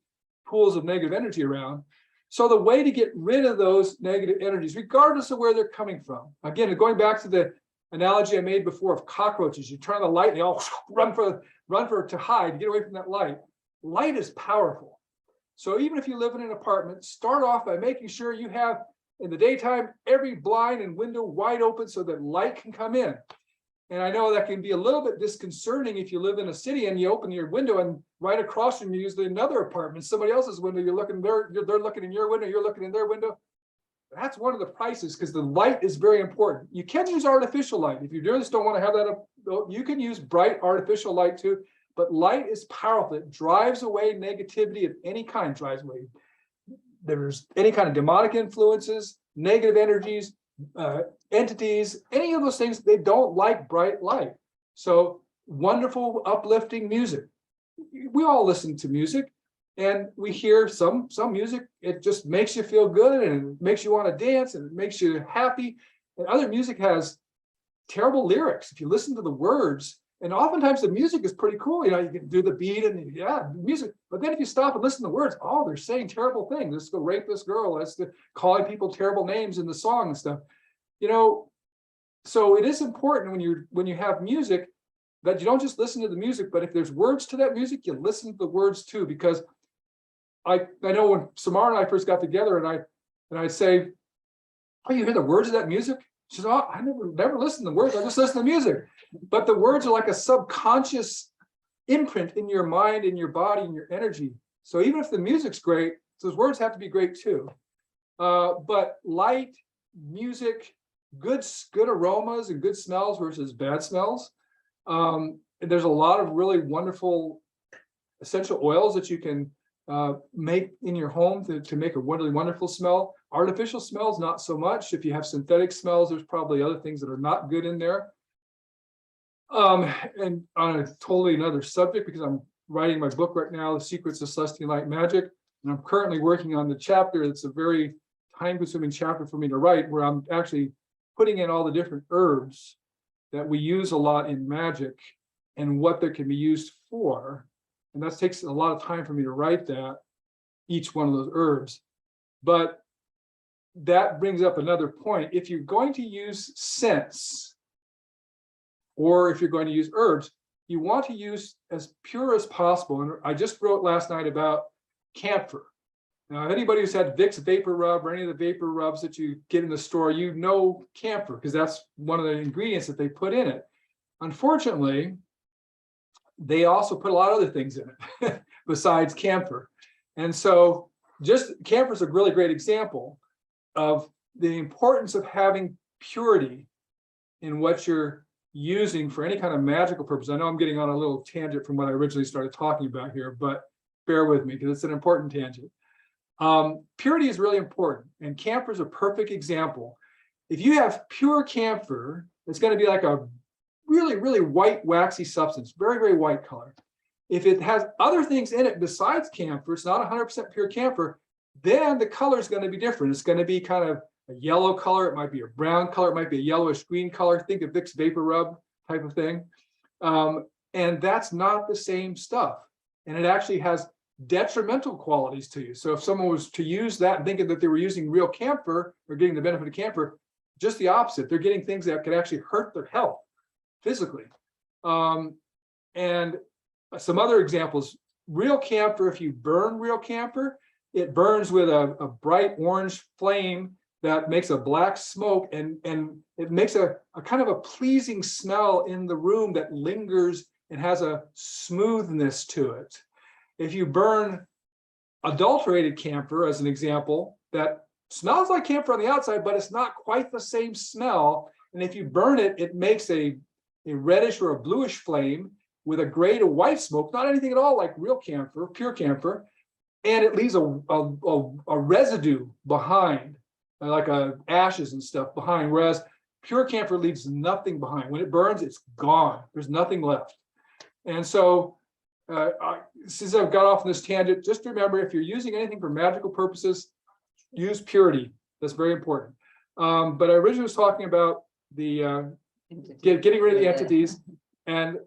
Speaker 1: pools of negative energy around. So the way to get rid of those negative energies, regardless of where they're coming from, again, going back to the analogy I made before of cockroaches, you turn on the light and they all run for to hide, get away from that light. Light is powerful. So even if you live in an apartment, start off by making sure you have in the daytime every blind and window wide open so that light can come in. And I know that can be a little bit disconcerting if you live in a city and you open your window and right across from you use another apartment, somebody else's window, you're looking there, they're looking in your window, you're looking in their window. That's one of the prices because the light is very important. You can use artificial light. If you just don't want to have that, you can use bright artificial light too, but light is powerful. It drives away negativity of any kind, drives away. There's any kind of demonic influences, negative energies, entities, any of those things, they don't like bright light. So wonderful, uplifting music. We all listen to music and we hear some music, it just makes you feel good and it makes you want to dance and it makes you happy. And other music has terrible lyrics. If you listen to the words, and oftentimes the music is pretty cool, you can do the beat and music. But then if you stop and listen to the words, oh, they're saying terrible things. Let's go rape this girl. Let's calling people terrible names in the song and stuff. So it is important when you have music that you don't just listen to the music, but if there's words to that music, you listen to the words too. Because I know when Sumara and I first got together, and I'd say, "Oh, you hear the words of that music?" She said, "Oh, I never listened to the words. I just listen to music." But the words are like a subconscious imprint in your mind, in your body, in your energy. So even if the music's great, those words have to be great too. But light, music, good aromas and good smells versus bad smells. And there's a lot of really wonderful essential oils that you can make in your home to make a really wonderful smell. Artificial smells, not so much. If you have synthetic smells, there's probably other things that are not good in there. And on a totally another subject, because I'm writing my book right now, The Secrets of Celestine Light Magic, and I'm currently working on the chapter. It's a very time-consuming chapter for me to write, where I'm actually putting in all the different herbs that we use a lot in magic and what they can be used for. And that takes a lot of time for me to write that, each one of those herbs. But that brings up another point. If you're going to use scents, or if you're going to use herbs, you want to use as pure as possible. And I just wrote last night about camphor. Now, if anybody who's had Vicks Vapor Rub or any of the vapor rubs that you get in the store, you know camphor, because that's one of the ingredients that they put in it. Unfortunately, they also put a lot of other things in it besides camphor. And so just camphor is a really great example of the importance of having purity in what you're using for any kind of magical purpose. I know I'm getting on a little tangent from what I originally started talking about here, but bear with me because it's an important tangent. Purity is really important, and camphor is a perfect example. If you have pure camphor, it's going to be like a really, really white, waxy substance, very, very white color. If it has other things in it besides camphor, it's not 100% pure camphor, then the color is going to be different. It's going to be kind of a yellow color. It might be a brown color. It might be a yellowish green color. Think of Vicks Vapor Rub type of thing. And that's not the same stuff. And it actually has detrimental qualities to you. So if someone was to use that and thinking that they were using real camphor or getting the benefit of camphor, just the opposite. They're getting things that could actually hurt their health. physically. And some other examples, real camphor, if you burn real camphor, it burns with a bright orange flame that makes a black smoke, and it makes a kind of a pleasing smell in the room that lingers and has a smoothness to it. If you burn adulterated camphor, as an example, that smells like camphor on the outside, but it's not quite the same smell. And if you burn it, it makes a reddish or a bluish flame with a gray to white smoke, not anything at all like real camphor, pure camphor, and it leaves a residue behind, like ashes and stuff behind, whereas pure camphor leaves nothing behind. When it burns, it's gone. There's nothing left. And so, since I've got off on this tangent, just remember, if you're using anything for magical purposes, use purity. That's very important. But I originally was talking about the getting rid of the entities, and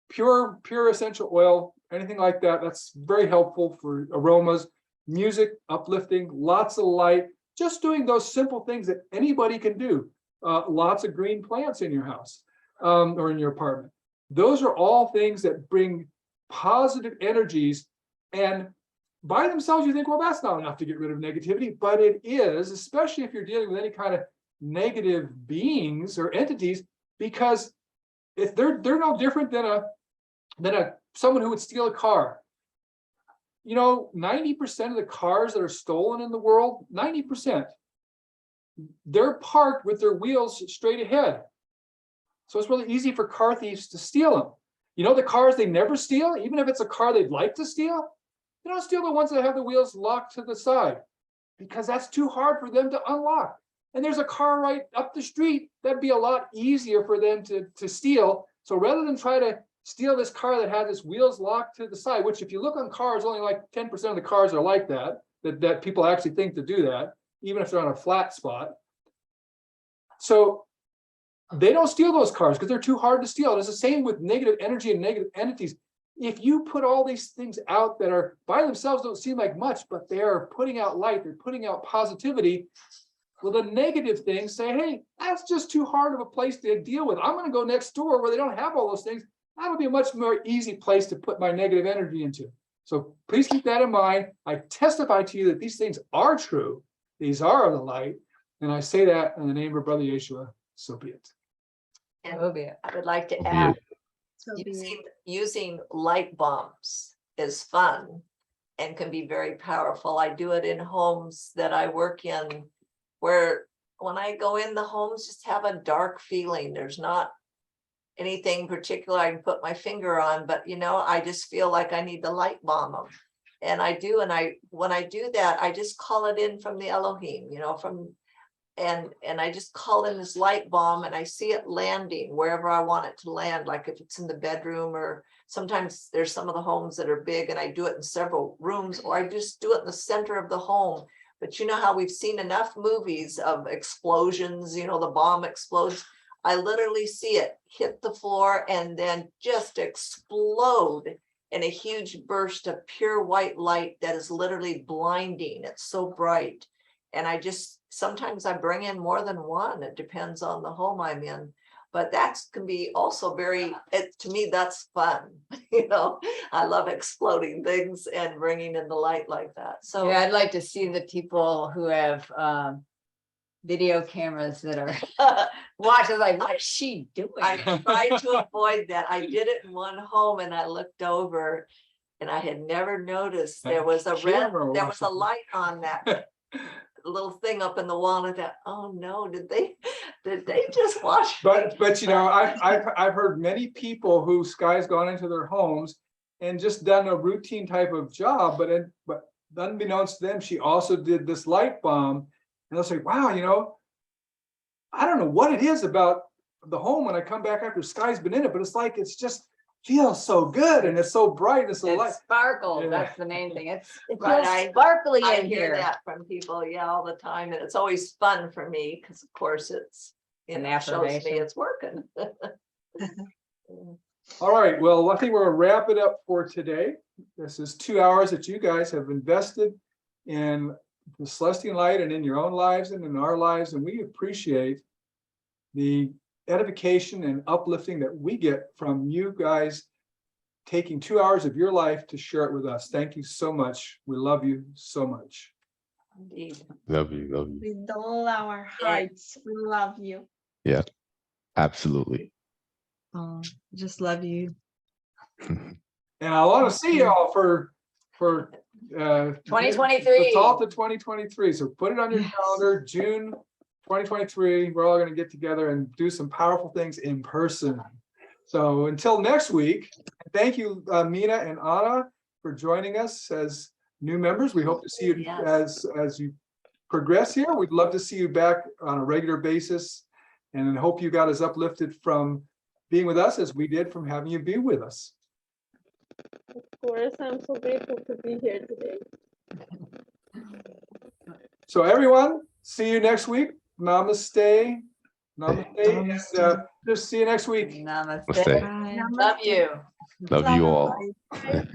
Speaker 1: pure essential oil, anything like that, that's very helpful for aromas, music, uplifting, lots of light, just doing those simple things that anybody can do. Lots of green plants in your house or in your apartment. Those are all things that bring positive energies, and by themselves you think, well, that's not enough to get rid of negativity, but it is, especially if you're dealing with any kind of negative beings or entities, because if they're no different than someone who would steal a car. You know, 90% of the cars that are stolen in the world, 90%, they're parked with their wheels straight ahead. So it's really easy for car thieves to steal them. You know, the cars they never steal, even if it's a car they'd like to steal, they don't steal the ones that have the wheels locked to the side, because that's too hard for them to unlock. And there's a car right up the street that'd be a lot easier for them to steal. So rather than try to steal this car that had its wheels locked to the side, which if you look on cars, only like 10% of the cars are like that people actually think to do that, even if they're on a flat spot. So they don't steal those cars because they're too hard to steal. It's the same with negative energy and negative entities. If you put all these things out that are by themselves don't seem like much, but they are putting out light, they're putting out positivity. Well, the negative things say, hey, that's just too hard of a place to deal with. I'm going to go next door where they don't have all those things. That'll be a much more easy place to put my negative energy into. So please keep that in mind. I testify to you that these things are true. These are of the light. And I say that in the name of Brother Yeshua. So be it.
Speaker 3: And
Speaker 7: Oh, yeah.
Speaker 3: I would like to
Speaker 2: So be
Speaker 3: add,
Speaker 2: it.
Speaker 3: using light bulbs is fun and can be very powerful. I do it in homes that I work in, where when I go in, the homes just have a dark feeling. There's not anything particular I can put my finger on, but you know, I just feel like I need to light bomb them. And I do, and when I do that, I just call it in from the Elohim, you know, and I just call in this light bomb, and I see it landing wherever I want it to land, like if it's in the bedroom, or sometimes there's some of the homes that are big and I do it in several rooms, or I just do it in the center of the home. But you know how we've seen enough movies of explosions, you know, the bomb explodes. I literally see it hit the floor and then just explode in a huge burst of pure white light that is literally blinding. It's so bright. And sometimes I bring in more than one. It depends on the home I'm in. But that can be also to me, that's fun. You know, I love exploding things and bringing in the light like that. So
Speaker 7: Yeah, I'd like to see the people who have video cameras that are watching, like, what is she doing?
Speaker 3: I tried to avoid that. I did it in one home and I looked over and I had never noticed there was a light on that little thing up in the wall, and I thought, oh no, did they just watch?
Speaker 1: But you know, I've heard many people who Skye's gone into their homes and just done a routine type of job, but unbeknownst to them, she also did this light bomb. And they'll say, wow, you know, I don't know what it is about the home when I come back after Skye's been in it, but it's like, it's just feels so good and it's so bright and so light.
Speaker 7: It sparkles.
Speaker 1: Yeah.
Speaker 7: That's the main thing. It
Speaker 3: Right,
Speaker 7: feels sparkly
Speaker 3: I
Speaker 7: in
Speaker 3: hear
Speaker 7: here.
Speaker 3: that from people, yeah, all the time, and it's always fun for me because, of course, it's
Speaker 7: An
Speaker 3: shows me
Speaker 7: affirmation.
Speaker 3: it's working.
Speaker 1: All right, well, I think we're gonna wrap it up for today. This is 2 hours that you guys have invested in the Celestine light and in your own lives and in our lives, and we appreciate the edification and uplifting that we get from you guys taking 2 hours of your life to share it with us. Thank you so much. We love you so much.
Speaker 7: Indeed.
Speaker 2: Love you, love you.
Speaker 8: With all our hearts, we love you.
Speaker 2: Yeah, absolutely.
Speaker 4: Oh, just love you.
Speaker 1: And I want to see y'all for
Speaker 7: 2023.
Speaker 1: Salta 2023. So put it on your
Speaker 4: Yes.
Speaker 1: calendar, June 2023. We're all going to get together and do some powerful things in person. So until next week, thank you, Mina and Anna, for joining us as new members. We hope to see you
Speaker 3: Yes.
Speaker 1: as you progress here. We'd love to see you back on a regular basis, and hope you got as uplifted from being with us as we did from having you be with us.
Speaker 9: Of course, I'm so grateful to be here today.
Speaker 1: So everyone, see you next week. Namaste. Namaste. And, just see you next week.
Speaker 7: Namaste.
Speaker 2: Namaste.
Speaker 4: Bye.
Speaker 7: Love you.
Speaker 2: Love you all.
Speaker 8: Bye.